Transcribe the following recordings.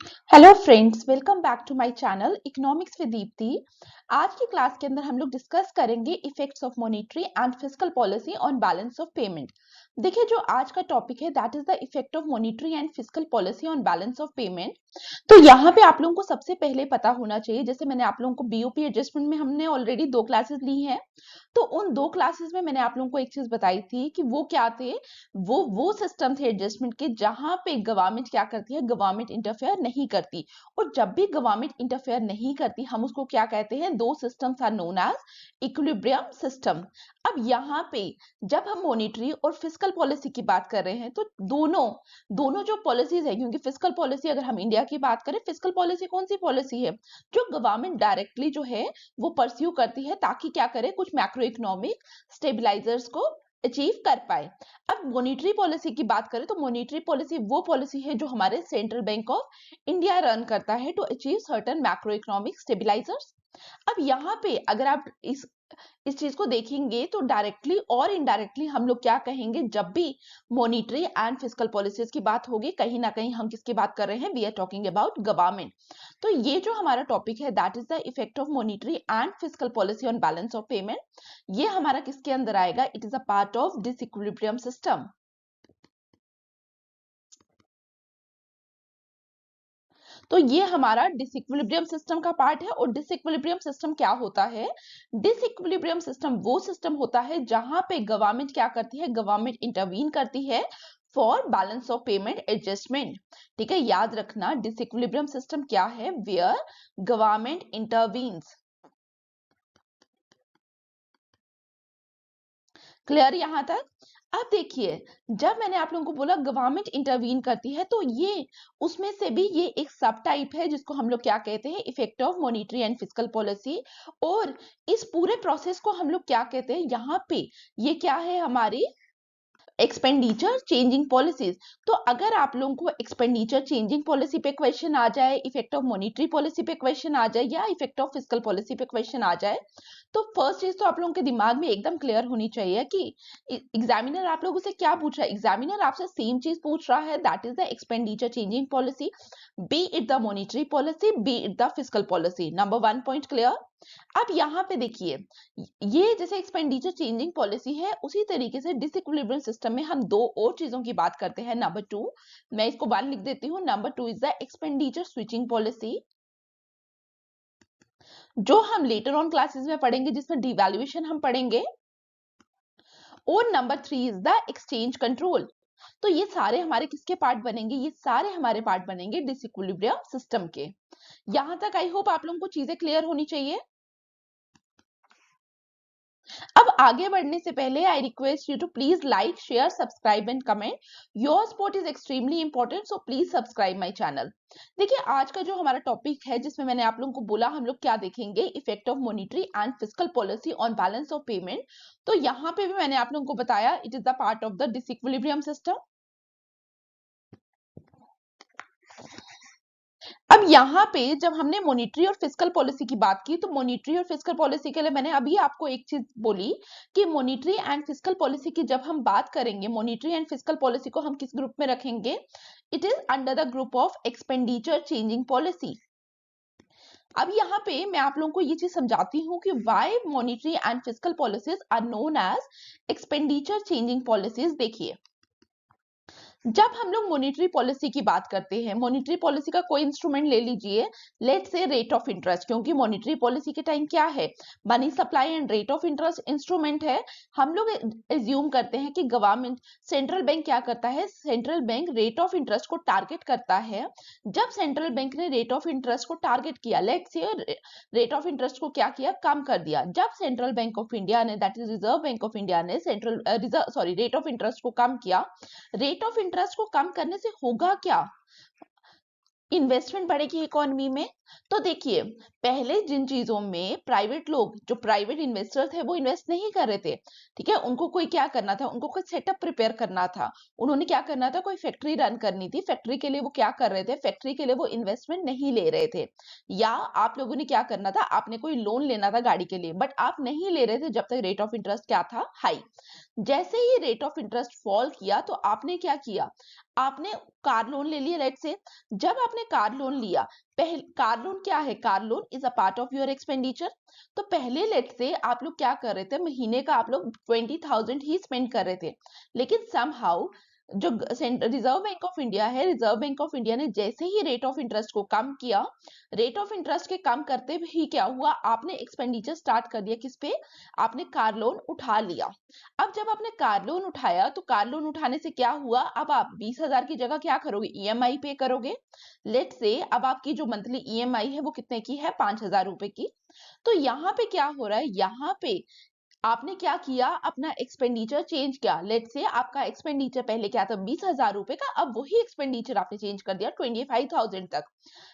Hello friends, welcome back to my channel economics with Deepti. आज की class के अंदर हम लोग डिस्कस करेंगे effects of monetary and fiscal policy on balance of payment. देखिए, जो आज का टॉपिक है that is the effect of monetary and fiscal policy on balance of payment. तो यहाँ पे आप लोगों को सबसे पहले पता होना चाहिए, जैसे मैंने आप लोगों को बीओपी एडजस्टमेंट में हमने ऑलरेडी 2 क्लासेस ली हैं। तो उन 2 क्लासेस में मैंने आप लोगों को एक चीज बताई थी कि वो क्या थे। वो सिस्टम थे एडजस्टमेंट के जहां पे गवर्नमेंट क्या करती है, गवर्नमेंट इंटरफेयर नहीं करती। और जब भी गवर्नमेंट इंटरफेयर नहीं करती, हम उसको क्या कहते हैं, दो systems are known as equilibrium system. अब यहाँ पे जब हम मॉनेटरी और फिस्कल पॉलिसी की बात कर रहे हैं, तो दोनों दोनों जो पॉलिसीज है, क्योंकि फिस्कल पॉलिसी अगर हम इंडिया की बात करें, फिस्कल पॉलिसी कौन सी पॉलिसी है जो गवर्नमेंट डायरेक्टली जो है वो परस्यू करती है, ताकि क्या करे, कुछ मैक्रो इकोनॉमिक स्टेबिलाईजर्स को अचीव कर पाए। अब मॉनेटरी पॉलिसी की बात करें तो मॉनेटरी पॉलिसी वो पॉलिसी है जो हमारे central bank of India run करता है to achieve certain macroeconomic stabilisers. अब यहाँ पे अगर आप इस चीज को देखेंगे तो डायरेक्टली और इनडायरेक्टली हम लोग क्या कहेंगे, जब भी मॉनेटरी एंड फिस्कल पॉलिसीज की बात होगी, कहीं ना कहीं हम किसकी बात कर रहे हैं, we are talking about government. तो ये जो हमारा टॉपिक है that is the effect of monetary and fiscal policy on balance of payment. ये हमारा किसके अंदर आएगा, it is a part of disequilibrium system. तो ये हमारा डिसइक्विलिब्रियम सिस्टम का पार्ट है। और डिसइक्विलिब्रियम सिस्टम क्या होता है, डिसइक्विलिब्रियम सिस्टम वो सिस्टम होता है जहां पे गवर्नमेंट क्या करती है, गवर्नमेंट इंटरवीन करती है for balance of payment adjustment. ठीक है, याद रखना डिसइक्विलिब्रियम सिस्टम क्या है, वेयर गवर्नमेंट इंटरवीन्स। क्लियर यहां तक। अब देखिए, जब मैंने आप लोगों को बोला गवर्नमेंट इंटरवीन करती है, तो ये उसमें से भी ये एक सब टाइप है जिसको हम लोग क्या कहते हैं, effect of monetary and fiscal policy. और इस पूरे प्रोसेस को हम लोग क्या कहते हैं, यहाँ पे ये क्या है, हमारी एक्सपेंडिचर चेंजिंग पॉलिसीज। तो अगर आप लोगों को एक्सपेंडिचर चेंजिंग पॉलिसी पे क्वेश्चन आ जाए, इफेक्ट ऑफ मॉनेटरी पॉलिसी पे क्वेश्चन आ जाए, या इफेक्ट ऑफ फिस्कल पॉलिसी पे क्वेश्चन आ जाए, तो फर्स्ट चीज तो आप लोगों के दिमाग में एकदम क्लियर होनी चाहिए कि एग्जामिनर आप लोगों से क्या पूछ रहा है। एग्जामिनर आपसे सेम चीज पूछ रहा है, that is the expenditure changing policy, B it the monetary policy, B it the fiscal policy. Number 1 point clear. अब यहाँ पे देखिए, ये जैसे एक्सपेंडिचर चेंजिंग पॉलिसी है, उसी तरीके से डिसइक्विलिब्रियम सिस्टम में हम दो और चीजों की बात करते हैं। नंबर 2, मैं इसको 1 लिख देती हूँ, number 2 is the expenditure switching policy, जो हम लेटर ऑन क्लासेस में पढ़ेंगे, जिसमें डिवैल्यूएशन हम पढ़ेंगे। और number 3 is the exchange control. तो ये सारे हमारे किसके पार्ट बनेंगे, ये सारे हमारे पार्ट बनेंगे डिसइक्विलिब्रियम सिस्टम के। यहां तक आई होप आप लोगों को चीजें क्लियर होनी चाहिए। अब आगे बढ़ने से पहले I request you to please like, share, subscribe and comment. Your support is extremely important, so please subscribe my channel. देखिए, आज का जो हमारा टॉपिक है, जिसमें मैंने आप लोगों को बोला हम लोग क्या देखेंगे, effect of monetary and fiscal policy on balance of payment. तो यहाँ पे भी मैंने आप लोगों को बताया, it is the part of the disequilibrium system. अब यहाँ पे जब हमने मॉनेटरी और फिस्कल पॉलिसी की बात की, तो मॉनेटरी और फिस्कल पॉलिसी के लिए मैंने अभी आपको एक चीज बोली कि मॉनेटरी एंड फिस्कल पॉलिसी की जब हम बात करेंगे, मॉनेटरी एंड फिस्कल पॉलिसी को हम किस ग्रुप में रखेंगे, it is under the group of expenditure changing policy. अब यहाँ पे मैं आप लोगों को ये चीज समझाती हूँ कि why monetary and fiscal policies are known as expenditure changing policies. देखिए, जब हम लोग मॉनेटरी पॉलिसी की बात करते हैं, मॉनेटरी पॉलिसी का कोई इंस्ट्रूमेंट ले लीजिए, लेट से रेट ऑफ इंटरेस्ट, क्योंकि मॉनेटरी पॉलिसी के टाइम क्या है, money supply and rate of interest instrument है। हम लोग एज्यूम करते हैं कि गवर्नमेंट, सेंट्रल बैंक क्या करता है, central bank rate of interest को टारगेट करता है। जब सेंट्रल बैंक ने रेट ऑफ इंटरेस्ट को टारगेट किया, लेट से रेट ऑफ इंटरेस्ट को क्या किया, कम कर दिया। जब सेंट्रल बैंक ऑफ इंडिया ने, that is reserve bank of India ने central reserve sorry rate of interest को कम किया, रेट ऑफ इंटरेस्ट को कम करने से होगा क्या, इन्वेस्टमेंट बढ़ेगी इकोनॉमी में। तो देखिए, पहले जिन चीजों में प्राइवेट लोग, जो प्राइवेट इन्वेस्टर थे, वो इन्वेस्ट नहीं कर रहे थे। ठीक है, उनको कोई क्या करना था, उनको कोई सेटअप प्रिपेयर करना था, उन्होंने क्या करना था, कोई फैक्ट्री रन करनी थी। फैक्ट्री के लिए वो क्या कर रहे थे, फैक्ट्री के लिए वो इन्वेस्टमेंट नहीं ले रहे थे। या आप लोगों ने क्या करना था, आपने कोई लोन लेना था गाड़ी के लिए, बट आप नहीं ले रहे थे जब तक रेट ऑफ इंटरेस्ट क्या था, हाई। जैसे ही रेट ऑफ इंटरेस्ट फॉल किया, तो आपने क्या किया, आपने कार लोन ले लिया। लेट से जब आपने आपने कार लोन लिया, कार लोन क्या है, car loan is a part of your expenditure. तो पहले लेट से आप लोग क्या कर रहे थे, महीने का आप लोग 20,000 ही स्पेंड कर रहे थे, लेकिन समहाउ जो रिजर्व बैंक ऑफ इंडिया है, रिजर्व बैंक ऑफ इंडिया ने जैसे ही रेट ऑफ इंटरेस्ट को कम किया, रेट ऑफ इंटरेस्ट के कम करते ही क्या हुआ, आपने एक्सपेंडिचर स्टार्ट कर दिया, किस पे, आपने कार लोन उठा लिया। अब जब आपने कार लोन उठाया तो कार लोन उठाने से क्या हुआ, अब आप 20,000 की जगह क्या करोगे, ईएमआई पे करोगे। लेट से अब आपकी जो मंथली ईएमआई है वो कितने की है, 5,000 रुपए की। तो यहाँ पे क्या हो रहा है, यहाँ पे आपने क्या किया, अपना एक्सपेंडिचर चेंज किया। लेट से आपका एक्सपेंडिचर पहले क्या था, 20,000 रुपए का, अब वही एक्सपेंडिचर आपने चेंज कर दिया 25,000 तक।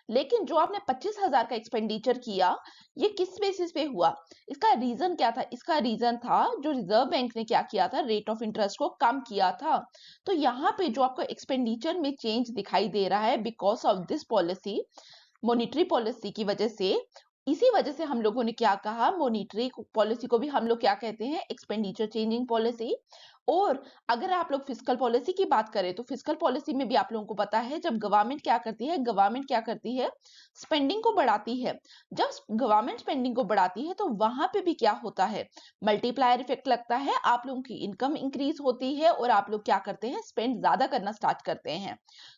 लेकिन जो आपने 25,000 का एक्सपेंडिचर किया, ये किस बेसिस पे हुआ, इसका रीजन क्या था, इसका रीजन था जो रिजर्व बैंक ने क्या किया था, रेट ऑफ इंटरेस्ट को कम किया था। तो यहाँ पे जो आपको एक्सपेंडिचर में चेंज दिखाई दे रहा है, because of this policy, monetary policy की वजह से, इसी वजह से हम लोगों ने क्या कहा, मॉनिटरी पॉलिसी को भी हम लोग क्या कहते हैं, एक्सपेंडिचर चेंजिंग पॉलिसी। और अगर आप लोग फिस्कल पॉलिसी की बात करें तो फिस्कल पॉलिसी में भी आप लोगों को पता है, जब गवर्नमेंट क्या करती है, गवर्नमेंट क्या करती है, स्पेंडिंग को बढ़ाती है। जब गवर्नमेंट स्पेंडिंग को बढ़ाती है तो वहां पे भी क्या होता है, मल्टीप्लायर इफेक्ट लगता है, आप लोगों की इनकम इंक्रीज होती है और आप लोग क्या करते हैं, स्पेंड ज्यादा करना स्टार्ट करते हैं।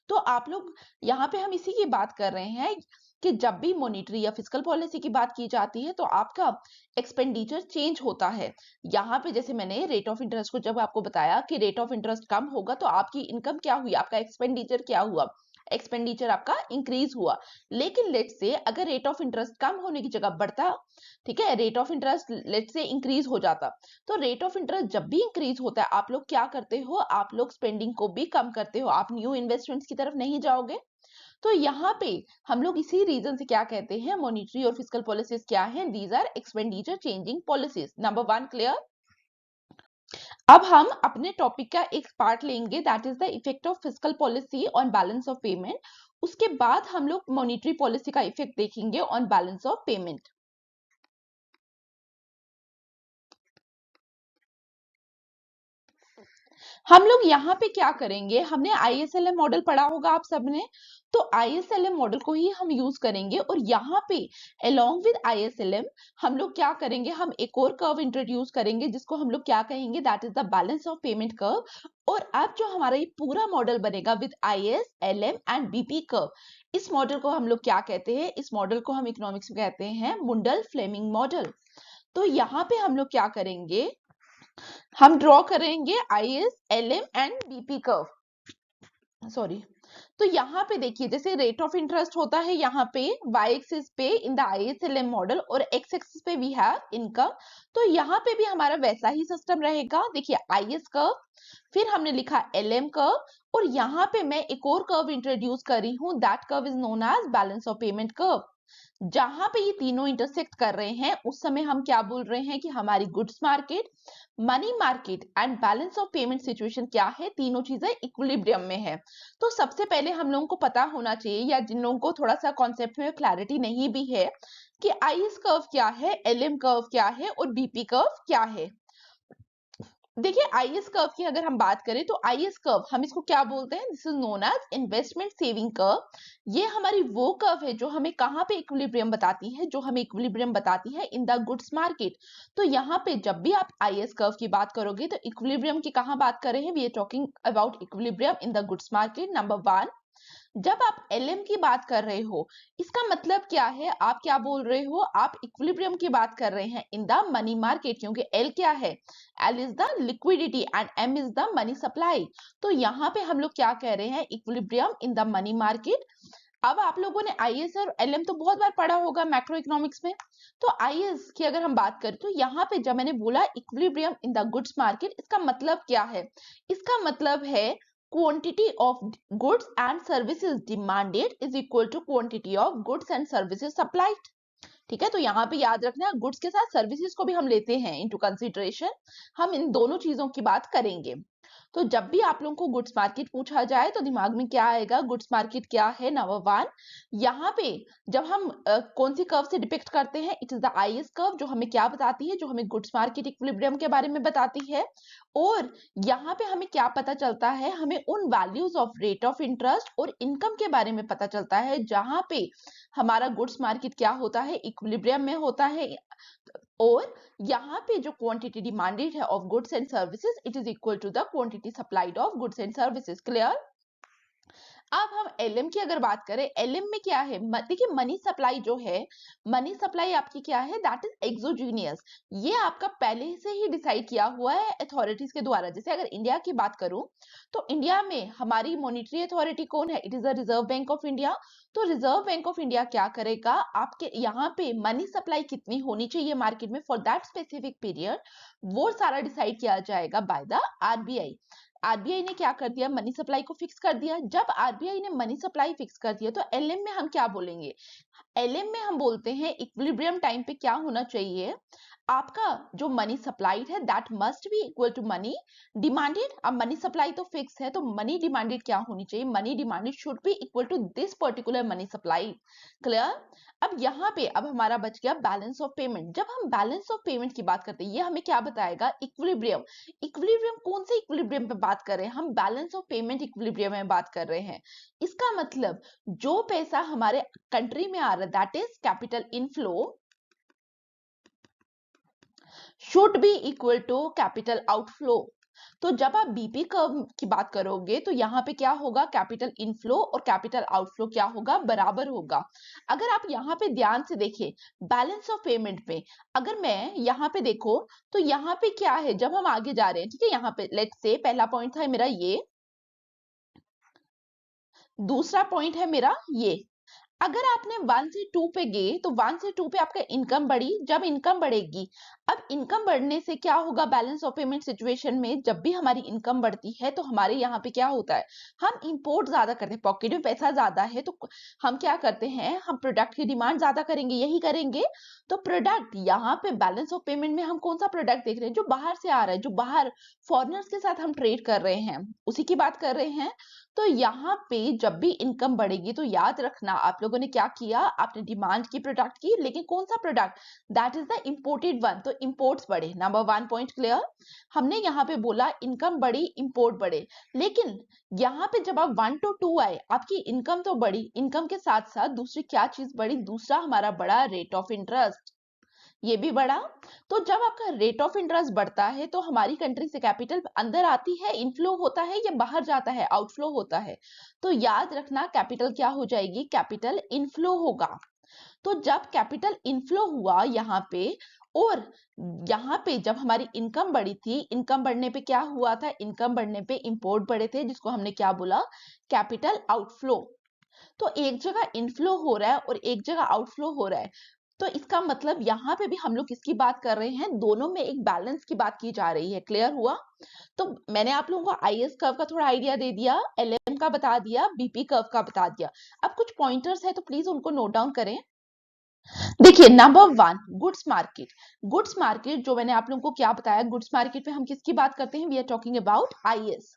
तो आप लोग यहाँ पे हम इसी की बात कर रहे हैं कि जब भी मॉनिटरी या फिस्कल पॉलिसी की बात की जाती है तो आपका एक्सपेंडिचर चेंज होता है। यहाँ पे जैसे मैंने रेट ऑफ इंटरेस्ट को जब आपको बताया कि रेट ऑफ इंटरेस्ट कम होगा तो आपकी इनकम क्या हुई, आपका एक्सपेंडिचर क्या हुआ, एक्सपेंडिचर आपका इंक्रीज हुआ। लेकिन लेट से अगर रेट ऑफ इंटरेस्ट कम होने की जगह बढ़ता, ठीक है, रेट ऑफ इंटरेस्ट लेट से इंक्रीज हो जाता, तो रेट ऑफ इंटरेस्ट जब भी इंक्रीज होता है आप लोग क्या करते हो, आप लोग स्पेंडिंग को भी कम करते हो, आप न्यू इन्वेस्टमेंट्स की तरफ नहीं जाओगे। तो यहाँ पे हम लोग इसी रीजन से क्या कहते हैं, मॉनिटरी और फिस्कल पॉलिसीज क्या है, these are expenditure changing policies. Number 1 clear. अब हम अपने टॉपिक का एक पार्ट लेंगे, that is the effect of fiscal policy on balance of payment. उसके बाद हम लोग मॉनिटरी पॉलिसी का इफेक्ट देखेंगे ऑन बैलेंस ऑफ पेमेंट। हम लोग यहाँ पे क्या करेंगे, हमने आईएसएलएम मॉडल पढ़ा होगा आप सबने, तो आईएसएलएम मॉडल को ही हम यूज करेंगे। और यहाँ पे अलोंग विद आईएसएलएम हम लोग क्या करेंगे, हम एक और कर्व इंट्रोड्यूस करेंगे जिसको हम लोग क्या कहेंगे, that is the balance of payment curve. और अब जो हमारा ये पूरा मॉडल बनेगा with IS-LM and BP curve, इस मॉडल को हम लोग क्या कहते हैं, इस मॉडल को हम इकोनॉमिक्स में कहते हैं मुंडल फ्लेमिंग मॉडल। तो यहाँ पे हम लोग क्या करेंगे, हम ड्रॉ करेंगे IS-LM and BP curve, sorry. तो यहाँ पे देखिए, जैसे रेट ऑफ इंटरेस्ट होता है यहाँ पे y एक्सिस पे इन द आईएसएलएम मॉडल और x एक्सिस पे वी हैव इनकम। तो यहाँ पे भी हमारा वैसा ही सिस्टम रहेगा। देखिए आईएस कर्व, फिर हमने लिखा एलएम कर्व, और यहाँ पे मैं एक और कर्व इंट्रोड्यूस कर रही हूँ, that curve is known as balance of payment curve. जहां पे ये तीनों इंटरसेक्ट कर रहे हैं उस समय हम क्या बोल रहे हैं कि हमारी goods market, money market and balance of payment situation क्या है, तीनों चीजें इक्विलिब्रियम में है। तो सबसे पहले हम लोगों को पता होना चाहिए, या जिन लोगों को थोड़ा सा कॉन्सेप्ट में क्लैरिटी नहीं भी है, कि आईएस कर्व क्या है, एलएम कर्व क्या है और बीपी कर्व क्या है। देखिए आईएस कर्व की अगर हम बात करें तो आईएस कर्व हम इसको क्या बोलते हैं, this is known as investment saving curve. ये हमारी वो कर्व है जो हमें कहाँ पे इक्विलिब्रियम बताती है, जो हमें इक्विलिब्रियम बताती है इन द गुड्स मार्केट। तो यहाँ पे जब भी आप आईएस कर्व की बात करोगे तो इक्विलिब्रियम की कहाँ बात कर रहे हैं, we are talking about equilibrium in the goods market. Number 1। जब आप एलएम की बात कर रहे हो, इसका मतलब क्या है, आप क्या बोल रहे हो, आप इक्विलिब्रियम की बात कर रहे हैं इन द मनी मार्केट, क्योंकि एल क्या है, L is the liquidity and M is the money supply. तो यहाँ पे हम लोग क्या कह रहे हैं, equilibrium in the money market. अब आप लोगों ने आईएस और एलएम तो बहुत बार पढ़ा होगा मैक्रो इकोनॉमिक्स में। तो आईएस की अगर हम बात करें तो यहाँ पे जब मैंने बोला equilibrium in the goods market, इसका मतलब क्या है, इसका मतलब है quantity of goods and services demanded is equal to quantity of goods and services supplied। ठीक है, तो यहाँ पे याद रखना, गुड्स के साथ सर्विसेज को भी हम लेते हैं इनटू कंसीडरेशन, हम इन दोनों चीजों की बात करेंगे। तो जब भी आप लोगों को गुड्स मार्केट पूछा जाए तो दिमाग में क्या आएगा, गुड्स मार्केट क्या है, नंबर वन। यहाँ पे जब हम कौन सी कर्व से डिपिक्ट करते हैं, it is the IS curve, जो हमें क्या बताती है, जो हमें गुड्स मार्केट इक्विलिब्रियम के बारे में बताती है। और यहाँ पे हमें क्या पता चलता है, हमें उन values of rate of interest और इनकम के बारे में पता चलता है जहां पे हमारा गुड्स मार्केट क्या होता है, इक्विलिब्रियम में होता है। और यहाँ पे जो क्वांटिटी डिमांडेड है of goods and services, it is equal to the quantity supplied of goods and services. Clear. अब हम एलएम की अगर बात करें, एलएम में क्या है, देखिए मनी सप्लाई जो है, मनी सप्लाई आपकी क्या है, दैट इज एक्सोजीनियस। ये आपका पहले से ही डिसाइड किया हुआ है अथॉरिटीज के द्वारा। जैसे अगर इंडिया की बात करूं तो इंडिया में हमारी मॉनिटरी अथॉरिटी कौन है, it is the reserve bank of India. तो रिजर्व बैंक ऑफ इंडिया क्या करेगा, आपके यहाँ पे मनी सप्लाई कितनी होनी चाहिए मार्केट में फॉर दैट स्पेसिफिक पीरियड, वो सारा डिसाइड किया जाएगा बाय द आरबीआई। आरबीआई ने क्या कर दिया, मनी सप्लाई को फिक्स कर दिया। जब आरबीआई ने मनी सप्लाई फिक्स कर दिया तो एलएम में हम क्या बोलेंगे, एलएम में हम बोलते हैं इक्विलिब्रियम टाइम पे क्या होना चाहिए, आपका जो मनी सप्लाइड है that must be equal to money demanded. अब मनी सप्लाई तो फिक्स है तो मनी डिमांडेड क्या होनी चाहिए, money demanded should be equal to this particular money supply. Clear. अब यहाँ पे अब हमारा बच गया बैलेंस ऑफ पेमेंट। जब हम बैलेंस ऑफ पेमेंट की बात करते हैं, ये हमें क्या बताएगा, इक्विलिब्रियम। इक्विलिब्रियम कौन से इक्विलिब्रियम पे बात कर रहे हैं, हम बैलेंस ऑफ पेमेंट इक्विलिब्रियम में बात कर रहे हैं। इसका मतलब जो पैसा हमारे कंट्री में आ रहा है that is capital inflow should be equal to capital outflow. तो जब आप बीपी कर्व की बात करोगे तो यहाँ पे क्या होगा, कैपिटल इनफ्लो और कैपिटल आउटफ्लो क्या होगा, बराबर होगा। अगर आप यहाँ पे ध्यान से देखें बैलेंस ऑफ पेमेंट में, अगर मैं यहाँ पे देखो तो यहाँ पे क्या है, जब हम आगे जा रहे हैं, ठीक है, यहाँ पे लेट्स से पहला पॉइंट था मेरा ये, दूसरा पॉइंट है मेरा ये। अगर आपने 1 से 2 पे गए तो 1 से 2 पे आपका इनकम बढ़ी। जब इनकम बढ़ेगी, अब इनकम बढ़ने से क्या होगा, बैलेंस ऑफ पेमेंट सिचुएशन में जब भी हमारी इनकम बढ़ती है तो हमारे यहाँ पे क्या होता है, हम इंपोर्ट ज्यादा करते हैं, पॉकेट में पैसा ज्यादा है तो हम क्या करते हैं, हम प्रोडक्ट की डिमांड ज्यादा करेंगे, यही करेंगे। तो प्रोडक्ट यहाँ पे बैलेंस ऑफ पेमेंट में हम कौन सा प्रोडक्ट देख रहे हैं, जो बाहर से आ रहा है, जो बाहर फॉरेनर्स के साथ हम ट्रेड कर रहे हैं, उसी की बात कर रहे हैं। तो यहाँ पे जब भी इनकम बढ़ेगी तो याद रखना आप लोगों ने क्या किया, आपने डिमांड की प्रोडक्ट की, लेकिन कौन सा product, that is the imported one, तो इंपोर्ट्स बढ़े। Number 1 point clear. हमने यहाँ पे बोला इनकम बढ़ी, इंपोर्ट बढ़े, लेकिन यहाँ पे जब आप 1 to 2 आए, आपकी इनकम तो बढ़ी, इनकम के साथ साथ दूसरी क्या चीज बढ़ी, दूसरा हमारा बड़ा रेट ऑफ इंटरेस्ट, ये भी बढ़ा। तो जब आपका रेट ऑफ इंटरेस्ट बढ़ता है तो हमारी कंट्री से कैपिटल अंदर आती है, इनफ्लो होता है, या बाहर जाता है, आउटफ्लो होता है। तो याद रखना कैपिटल क्या हो जाएगी, कैपिटल इनफ्लो होगा। तो जब कैपिटल इनफ्लो हुआ यहाँ पे, और यहाँ पे जब हमारी इनकम बढ़ी थी, इनकम बढ़ने पे क्या हुआ था, इनकम बढ़ने पे इंपोर्ट बढ़े थे, जिसको हमने क्या बोला, कैपिटल आउटफ्लो। तो एक जगह इनफ्लो हो रहा है और एक जगह आउटफ्लो हो रहा है, तो इसका मतलब यहाँ पे भी हम लोग किसकी बात कर रहे हैं, दोनों में एक बैलेंस की बात की जा रही है। क्लियर हुआ। तो मैंने आप लोगों को आईएस कर्व का थोड़ा आइडिया दे दिया, एलएम का बता दिया, बीपी कर्व का बता दिया। अब कुछ पॉइंटर्स है तो प्लीज उनको नोट डाउन करें। देखिए number 1, goods market. Goods market जो मैंने आप लोगों को क्या बताया, गुड्स मार्केट में हम किसकी बात करते हैं, we are talking about IS.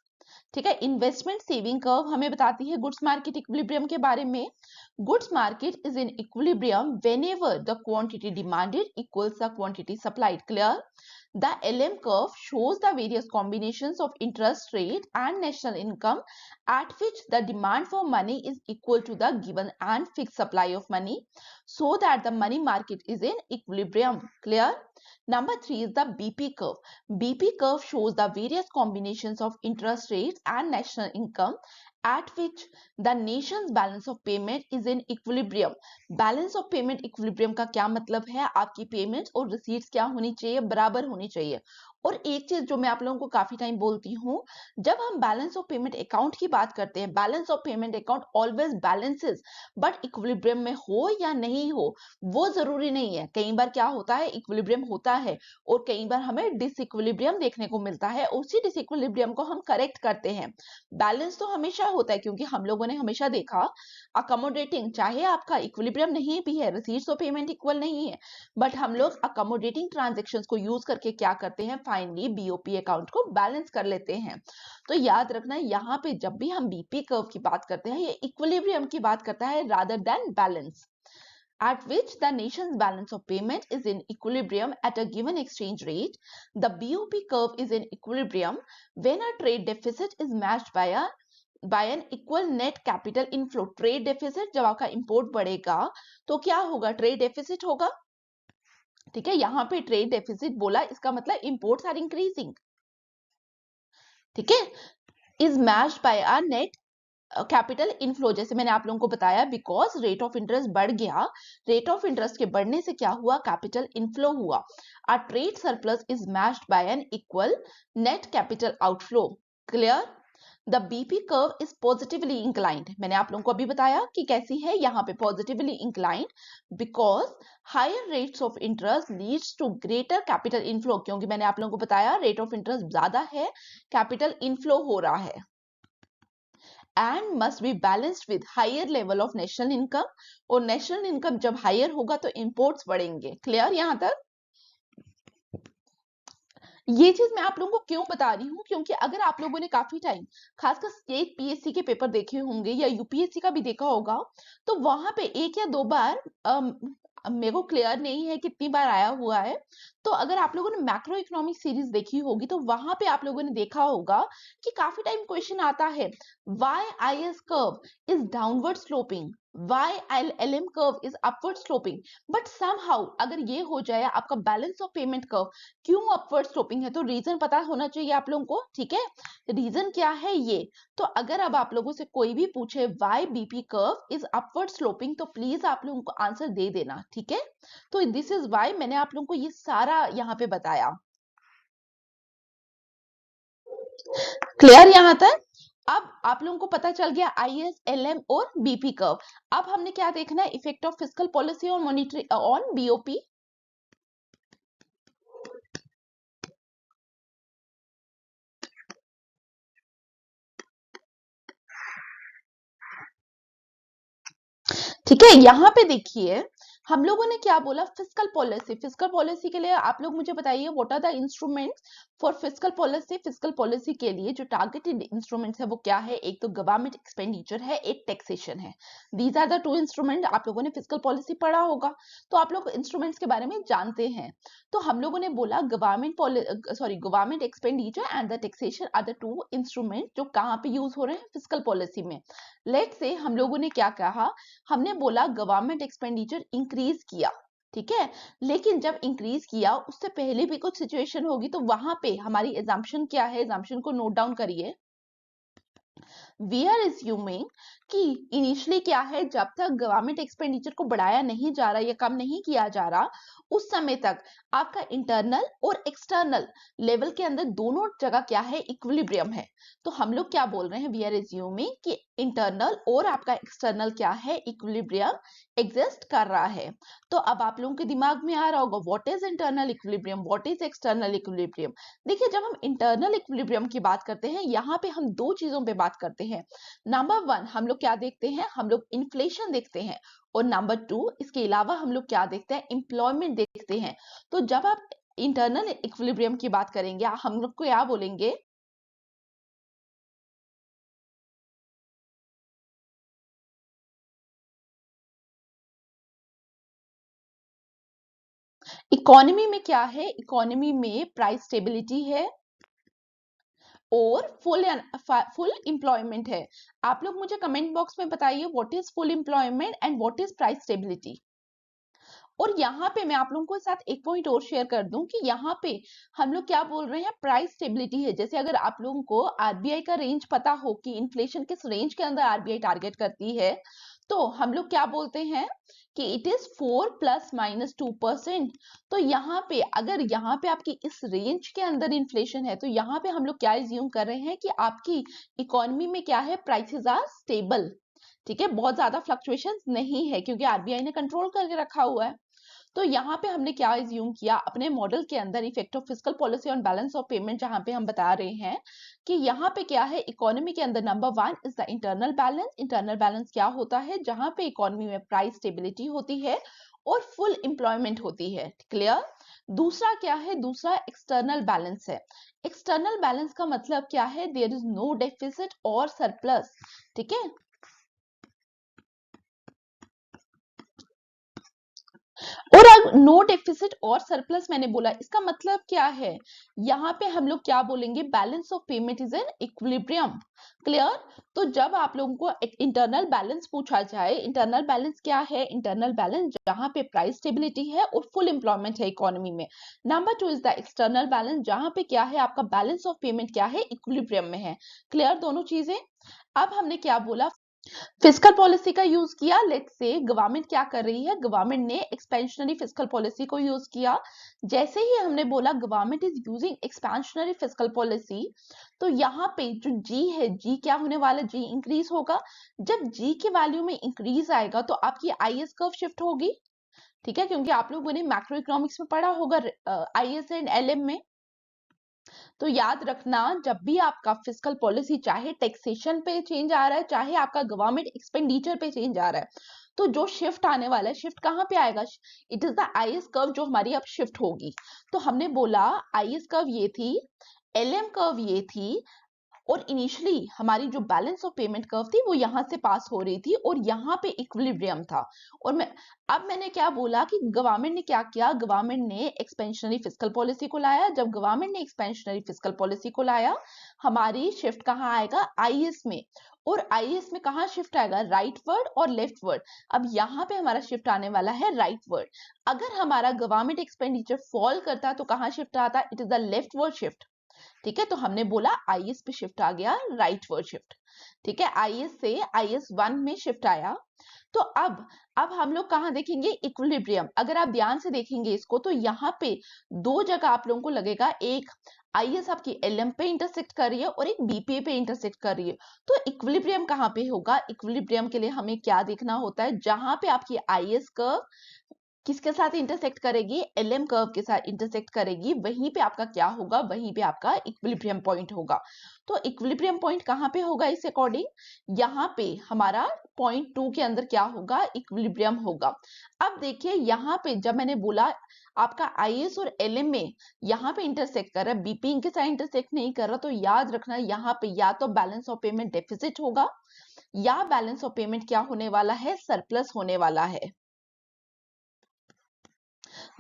ठीक है, इन्वेस्टमेंट सेविंग कर्व हमें बताती है गुड्स मार्केट इक्विलिब्रियम के बारे में। Goods market is in equilibrium whenever the quantity demanded equals the quantity supplied. Clear. The LM curve shows the various combinations of interest rate and national income at which the demand for money is equal to the given and fixed supply of money, so that the money market is in equilibrium. Clear? Number 3 is the BP curve. BP curve shows the various combinations of interest rates and national income at which the nation's balance of payment is in equilibrium. Balance of payment equilibrium का क्या मतलब है, आपकी payments और receipts क्या होनी चाहिए, बराबर होनी चाहिए। और एक चीज जो मैं आप लोगों को काफी टाइम बोलती हूँ, जब हम बैलेंस ऑफ पेमेंट अकाउंट की बात करते हैं, balance of payment account always balances, but equilibrium में हो या नहीं हो वो जरूरी नहीं है। कई बार क्या होता है, इक्विलिब्रियम होता है और कई बार हमें डिसइक्विलिब्रियम देखने को मिलता है, उसी डिसइक्विलिब्रियम को हम करेक्ट करते हैं। बैलेंस तो हमेशा होता है, क्योंकि हम लोगों ने हमेशा देखा अकोमोडेटिंग, चाहे आपका इक्विलिब्रियम नहीं भी है, रिसीट्स ऑफ पेमेंट इक्वल नहीं है, बट हम लोग अकोमोडेटिंग ट्रांजैक्शंस को यूज करके क्या करते हैं, फाइनली बीओपी अकाउंट को बैलेंस कर लेते हैं। तो याद रखना यहाँ पे जब भी हम बीपी कर्व की बात करते हैं ये इक्विलिब्रियम की बात करता है rather than balance, at which the nation's balance of payment is in equilibrium at a given exchange rate. The BOP curve is in equilibrium when a trade deficit is matched by an equal net capital inflow. Trade deficit जब आपका import बढ़ेगा तो क्या होगा? Trade deficit होगा, ठीक है। यहाँ पे trade deficit बोला, इसका मतलब imports are increasing, ठीक है। is matched by a net capital inflow, जैसे मैंने आप लोगों को बताया, बिकॉज रेट ऑफ इंटरेस्ट बढ़ गया, रेट ऑफ इंटरेस्ट के बढ़ने से क्या हुआ? कैपिटल इनफ्लो हुआ। A trade surplus is matched by an equal net capital outflow. Clear? The BP curve is positively inclined, मैंने आप लोगों को अभी बताया कि कैसी है, यहाँ पे positively inclined because higher rates of interest leads to greater capital inflow, क्योंकि मैंने आप लोगों को बताया रेट ऑफ इंटरेस्ट ज्यादा है, कैपिटल इनफ्लो हो रहा है, and must be balanced with higher level of national income, और national income जब higher होगा तो imports बढ़ेंगे। क्लियर यहां तक? ये चीज मैं आप लोगों को क्यों बता रही हूँ, क्योंकि अगर आप लोगों ने काफी टाइम खासकर स्टेट पीएससी के पेपर देखे होंगे या यूपीएससी का भी देखा होगा, तो वहां पे एक या दो बार मेरे को क्लियर नहीं है कितनी बार आया हुआ है, तो अगर आप लोगों ने मैक्रो इकोनॉमिक सीरीज देखी होगी तो वहां पे आप लोगों ने देखा होगा कि काफी टाइम क्वेश्चन आता है, why IS curve is downward sloping, why LM curve is upward sloping, but somehow अगर ये हो जाए आपका बैलेंस ऑफ पेमेंट कर्व क्यों अपवर्ड स्लोपिंग है, तो रीजन पता होना चाहिए आप लोगों को, ठीक है। रीजन क्या है ये, तो अगर अब आप लोगों से कोई भी पूछे why BP curve is upward sloping, तो प्लीज आप लोगों को आंसर दे देना, ठीक है। तो दिस इज वाई मैंने आप लोगों को ये सारा यहाँ पे बताया। क्लियर यहां तक? अब आप लोगों को पता चल गया आईएस, एलएम और बीपी कर्व। अब हमने क्या देखना है? Effect of fiscal policy on monetary on BOP. ठीक है, यहाँ पे देखिए हम लोगों ने क्या बोला, फिस्कल पॉलिसी। फिस्कल पॉलिसी के लिए आप लोग मुझे बताइए what are the instruments for fiscal policy. Fiscal policy के लिए जो टारगेटेड इंस्ट्रूमेंट्स है वो क्या है? एक तो गवर्नमेंट एक्सपेंडिचर है, एक टैक्सेशन है। These are the two instrument. आप लोगों ने फिस्कल पॉलिसी पढ़ा होगा तो आप लोग इंस्ट्रूमेंट्स के बारे में जानते हैं। तो हम लोगों ने बोला government expenditure and the taxation are the two instrument जो कहाँ पे यूज हो रहे हैं? फिस्कल पॉलिसी में। लेट्स से हम लोगों ने क्या कहा, हमने बोला गवर्नमेंट एक्सपेंडिचर इंक्रीज किया, ठीक है। लेकिन जब इंक्रीज किया उससे पहले भी कुछ सिचुएशन होगी, तो वहां पे हमारी एजम्पशन क्या है? एजम्पशन को नोट डाउन करिए। वी आर एज्यूमिंग कि इनिशियली क्या है, जब तक गवर्नमेंट एक्सपेंडिचर को बढ़ाया नहीं जा रहा या कम नहीं किया जा रहा, उस समय तक आपका इंटरनल और एक्सटर्नल लेवल के अंदर दोनों जगह क्या है? इक्विलिब्रियम है। तो हम लोग क्या बोल रहे हैं? वी आर एज्यूमिंग कि इंटरनल और आपका एक्सटर्नल क्या है? इक्विलिब्रियम एग्जिस्ट कर रहा है। तो अब आप लोगों के दिमाग में आ रहा होगा what is internal equilibrium, what is external equilibrium. देखिए जब हम इंटरनल इक्विलिब्रियम की बात करते हैं, यहाँ पे हम दो चीजों पे बात करते हैं। नंबर वन, हम लोग क्या देखते हैं? हम लोग इन्फ्लेशन देखते हैं, और नंबर टू इसके अलावा हम लोग क्या देखते हैं? एम्प्लॉयमेंट देखते हैं। तो जब आप इंटरनल इक्विलिब्रियम की बात करेंगे हम लोग को क्या बोलेंगे? इकोनॉमी में क्या है? इकोनॉमी में प्राइस स्टेबिलिटी है और फुल एम्प्लॉयमेंट है। आप लोग मुझे कमेंट बॉक्स में बताइए what is full employment and what is price stability. और यहाँ पे मैं आप लोगों को साथ एक पॉइंट और शेयर कर दूं कि यहाँ पे हम लोग क्या बोल रहे हैं? प्राइस स्टेबिलिटी है। जैसे अगर आप लोगों को आरबीआई का रेंज पता हो कि इन्फ्लेशन किस रेंज के अंदर आरबीआई टारगेट करती है, तो हम लोग क्या बोलते हैं कि इट इज 4 ± 2%। तो यहाँ पे अगर यहाँ पे आपकी इस रेंज के अंदर इन्फ्लेशन है, तो यहाँ पे हम लोग क्या एज्यूम कर रहे हैं कि आपकी इकोनॉमी में क्या है? प्राइसेस आर स्टेबल, ठीक है। बहुत ज्यादा फ्लक्चुएशंस नहीं है क्योंकि आरबीआई ने कंट्रोल करके रखा हुआ है। तो यहाँ पे हमने क्या एज्यूम किया अपने मॉडल के अंदर? Effect of fiscal policy on balance of payment, जहां पे हम बता रहे हैं कि यहाँ पे क्या है? इकोनॉमी के अंदर number one is the internal balance. Internal balance क्या होता है? जहां पे इकोनॉमी में प्राइस स्टेबिलिटी होती है और फुल एम्प्लॉयमेंट होती है। क्लियर? दूसरा क्या है? दूसरा एक्सटर्नल बैलेंस है। एक्सटर्नल बैलेंस का मतलब क्या है? देयर इज नो डेफिसिट और सरप्लस। ठीक है, और अब नो डेफिसिट और सरप्लस मैंने बोला, इसका मतलब क्या है? यहाँ पे हम लोग क्या बोलेंगे? Balance of payment is an equilibrium. Clear? तो जब आप लोगों को इंटरनल बैलेंस पूछा जाए, इंटरनल बैलेंस क्या है? इंटरनल बैलेंस जहाँ पे प्राइस स्टेबिलिटी है और फुल एम्प्लॉयमेंट है इकोनॉमी में। Number 2 is the external balance, जहाँ पे क्या है? आपका बैलेंस ऑफ पेमेंट क्या है? इक्विलिब्रियम में है। क्लियर दोनों चीजें? अब हमने क्या बोला? फिस्कल पॉलिसी का यूज किया। लेट्स से गवर्नमेंट क्या कर रही है? गवर्नमेंट ने एक्सपेंशनरी फिस्कल पॉलिसी को यूज किया। जैसे ही हमने बोला government is using expansionary fiscal policy, तो यहाँ पे जो जी है, जी क्या होने वाला? जी इंक्रीज होगा। जब जी की वैल्यू में इंक्रीज आएगा तो आपकी आईएस कर्व शिफ्ट होगी। ठीक है, क्योंकि आप लोगों ने मैक्रो इकोनॉमिक्स में पढ़ा होगा आईएस एंड एलएम में। तो याद रखना, जब भी आपका फिस्कल पॉलिसी, चाहे टैक्सेशन पे चेंज आ रहा है, चाहे आपका गवर्नमेंट एक्सपेंडिचर पे चेंज आ रहा है, तो जो शिफ्ट आने वाला है, शिफ्ट कहाँ पे आएगा? It is the IS curve जो हमारी अब शिफ्ट होगी। तो हमने बोला आईएस कर्व ये थी, एलएम कर्व ये थी, और इनिशियली हमारी जो बैलेंस ऑफ पेमेंट कर्व थी वो यहां से पास हो रही थी और यहाँ पे इक्विलिब्रियम था। और मैंने क्या बोला कि गवर्नमेंट ने क्या किया? गवर्नमेंट ने एक्सपेंशनरी फिस्कल पॉलिसी को लाया। जब गवर्नमेंट ने एक्सपेंशनरी फिस्कल पॉलिसी को लाया, हमारी शिफ्ट कहाँ आएगा? आईएस में। और आईएस में कहाँ शिफ्ट आएगा? राइट वर्ड और लेफ्ट वर्ड। अब यहाँ पे हमारा शिफ्ट आने वाला है राइट वर्ड। अगर हमारा गवर्नमेंट एक्सपेंडिचर फॉल करता तो कहाँ शिफ्ट आता? It is the left word shift. ठीक है, तो हमने बोला आईएस पे शिफ्ट आ गया, राइट वर्ड शिफ्ट। ठीक है, आईएस से आईएस 1 में शिफ्ट आया। तो अब हम लोग कहाँ देखेंगे? इक्विलिब्रियम। अगर आप ध्यान से देखेंगे इसको, तो यहाँ पे दो जगह आप लोगों को लगेगा, एक आईएस आपकी एलएम पे इंटरसेक्ट कर रही है और एक बीपीए पे इंटरसेक्ट कर रही है। तो इक्विलिब्रियम कहाँ पे होगा? इक्विलिब्रियम के लिए हमें क्या देखना होता है? जहां पे आपकी आईएस कर्व किसके साथ इंटरसेक्ट करेगी? एलएम कर्व के साथ इंटरसेक्ट करेगी, वहीं पे आपका क्या होगा? वहीं पे आपका इक्विलिब्रियम पॉइंट होगा। तो इक्विलिब्रियम पॉइंट कहाँ पे होगा इस अकॉर्डिंग? यहाँ पे हमारा पॉइंट 2 के अंदर क्या होगा? इक्विलिब्रियम होगा। अब देखिए यहाँ पे जब मैंने बोला आपका आईएस और एलएम में यहाँ पे इंटरसेक्ट कर रहा है, बीपी के साथ इंटरसेक्ट नहीं कर रहा, तो याद रखना यहाँ पे या तो बैलेंस ऑफ पेमेंट डेफिसिट होगा या बैलेंस ऑफ पेमेंट क्या होने वाला है? सरप्लस होने वाला है।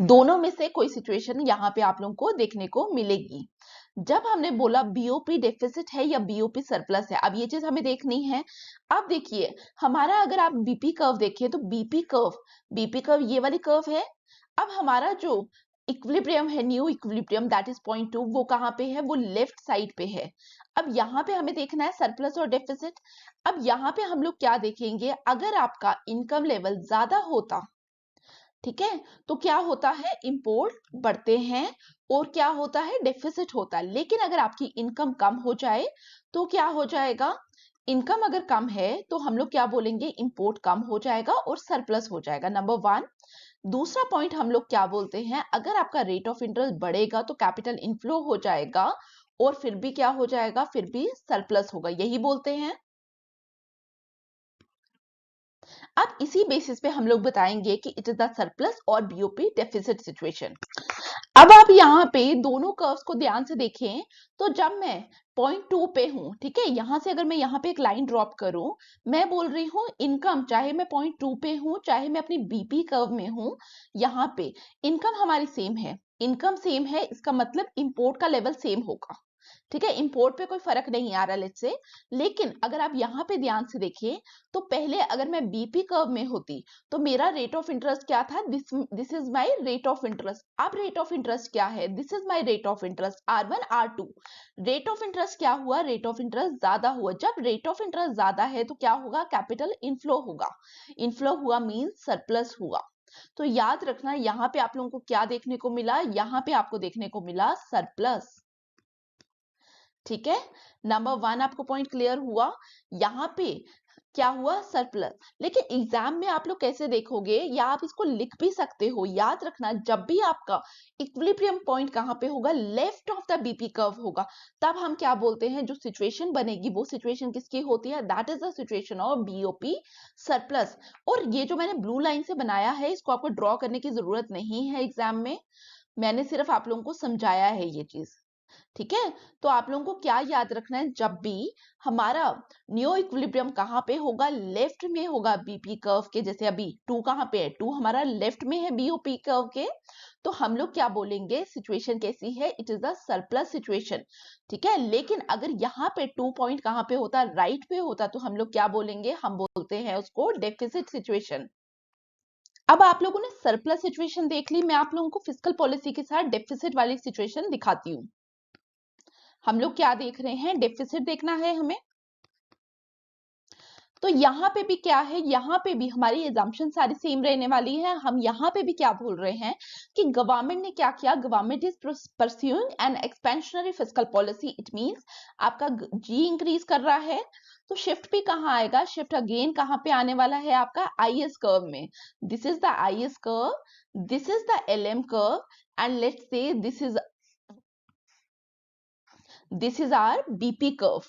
दोनों में से कोई सिचुएशन यहाँ पे आप लोगों को देखने को मिलेगी। जब हमने बोला बीओपी डेफिसिट है या बीओपी सरप्लस है, अब ये चीज हमें देखनी है। अब देखिए हमारा, अगर आप बीपी कर्व देखिए तो बीपी कर्व ये वाली कर्व है। अब हमारा जो इक्विलिब्रियम है, new equilibrium that is point 2, वो कहाँ पे है? वो लेफ्ट साइड पे है। अब यहाँ पे हमें देखना है सरप्लस और डेफिसिट। अब यहाँ पे हम लोग क्या देखेंगे? अगर आपका इनकम लेवल ज्यादा होता, ठीक है, तो क्या होता है? इंपोर्ट बढ़ते हैं और क्या होता है? डेफिसिट होता है। लेकिन अगर आपकी इनकम कम हो जाए तो क्या हो जाएगा? इनकम अगर कम है तो हम लोग क्या बोलेंगे? इंपोर्ट कम हो जाएगा और सरप्लस हो जाएगा, नंबर 1। दूसरा पॉइंट हम लोग क्या बोलते हैं? अगर आपका रेट ऑफ इंटरेस्ट बढ़ेगा तो कैपिटल इनफ्लो हो जाएगा और फिर भी क्या हो जाएगा? फिर भी सरप्लस होगा, यही बोलते हैं। अब इसी बेसिस पे हम लोग बताएंगे कि इट इज द सरप्लस और बीओपी डेफिसिट सिचुएशन। अब आप यहाँ पे दोनों कर्व्स को ध्यान से देखें, तो जब मैं पॉइंट 2 पे हूं, ठीक है, यहां से अगर मैं यहाँ पे एक लाइन ड्रॉप करूं, मैं बोल रही हूँ इनकम, चाहे मैं पॉइंट 2 पे हूं, चाहे मैं अपनी बीपी कर्व में हूं, यहाँ पे इनकम हमारी सेम है। इनकम सेम है, इसका मतलब इंपोर्ट का लेवल सेम होगा। ठीक है, इंपोर्ट पे कोई फर्क नहीं आ रहा लेट्स से। लेकिन अगर आप यहाँ पे ध्यान से देखिए, तो पहले अगर मैं बीपी कर्व में होती तो मेरा रेट ऑफ इंटरेस्ट क्या था? This is my rate of interest. अब रेट ऑफ इंटरेस्ट क्या है? This is my rate of interest R1 R2। Rate of interest क्या हुआ? रेट ऑफ इंटरेस्ट ज्यादा हुआ। जब रेट ऑफ इंटरेस्ट ज्यादा है तो क्या होगा? कैपिटल इनफ्लो होगा। इनफ्लो हुआ मींस सरप्लस हुआ। तो याद रखना, यहाँ पे आप लोगों को क्या देखने को मिला? यहाँ पे आपको देखने को मिला सरप्लस। ठीक है, नंबर 1 आपको पॉइंट क्लियर हुआ। यहाँ पे क्या हुआ, सरप्लस। लेकिन एग्जाम में आप लोग कैसे देखोगे, या आप इसको लिख भी सकते हो, याद रखना जब भी आपका इक्विलिब्रियम पॉइंट कहाँ पे होगा, left of the BP curve होगा, तब हम क्या बोलते हैं, जो सिचुएशन बनेगी वो सिचुएशन किसकी होती है, that is the situation of BOP surplus. और ये जो मैंने ब्लू लाइन से बनाया है, इसको आपको ड्रॉ करने की जरूरत नहीं है एग्जाम में, मैंने सिर्फ आप लोगों को समझाया है ये चीज। ठीक है, तो आप लोगों को क्या याद रखना है, जब भी हमारा न्यू इक्विलिब्रियम कहाँ पे होगा, लेफ्ट में होगा बीपी कर्व के, जैसे अभी टू कहाँ पे है, टू हमारा लेफ्ट में है बीओपी कर्व के, तो हम लोग क्या बोलेंगे, सिचुएशन कैसी है, it is the surplus situation. ठीक है, लेकिन अगर यहाँ पे 2 पॉइंट कहाँ पे होता, राइट पे होता, तो हम लोग क्या बोलेंगे, हम बोलते हैं उसको डेफिसिट सिचुएशन। अब आप लोगों ने सरप्लस सिचुएशन देख ली, मैं आप लोगों को फिस्कल पॉलिसी के साथ डेफिसिट वाली सिचुएशन दिखाती हूँ। हम लोग क्या देख रहे हैं, डेफिसिट देखना है हमें। तो यहाँ पे भी क्या है, यहाँ पे भी हमारी एजम्पशन सारी सेम रहने वाली है। हम यहाँ पे भी क्या बोल रहे हैं कि गवर्नमेंट ने क्या किया, government is pursuing an expansionary fiscal policy, it means आपका जी इंक्रीज कर रहा है। तो शिफ्ट भी कहाँ आएगा, शिफ्ट अगेन कहाँ पे आने वाला है, आपका आईएस कर्व में। This is the IS curve, this is the LM curve, and let's say this is our BP curve.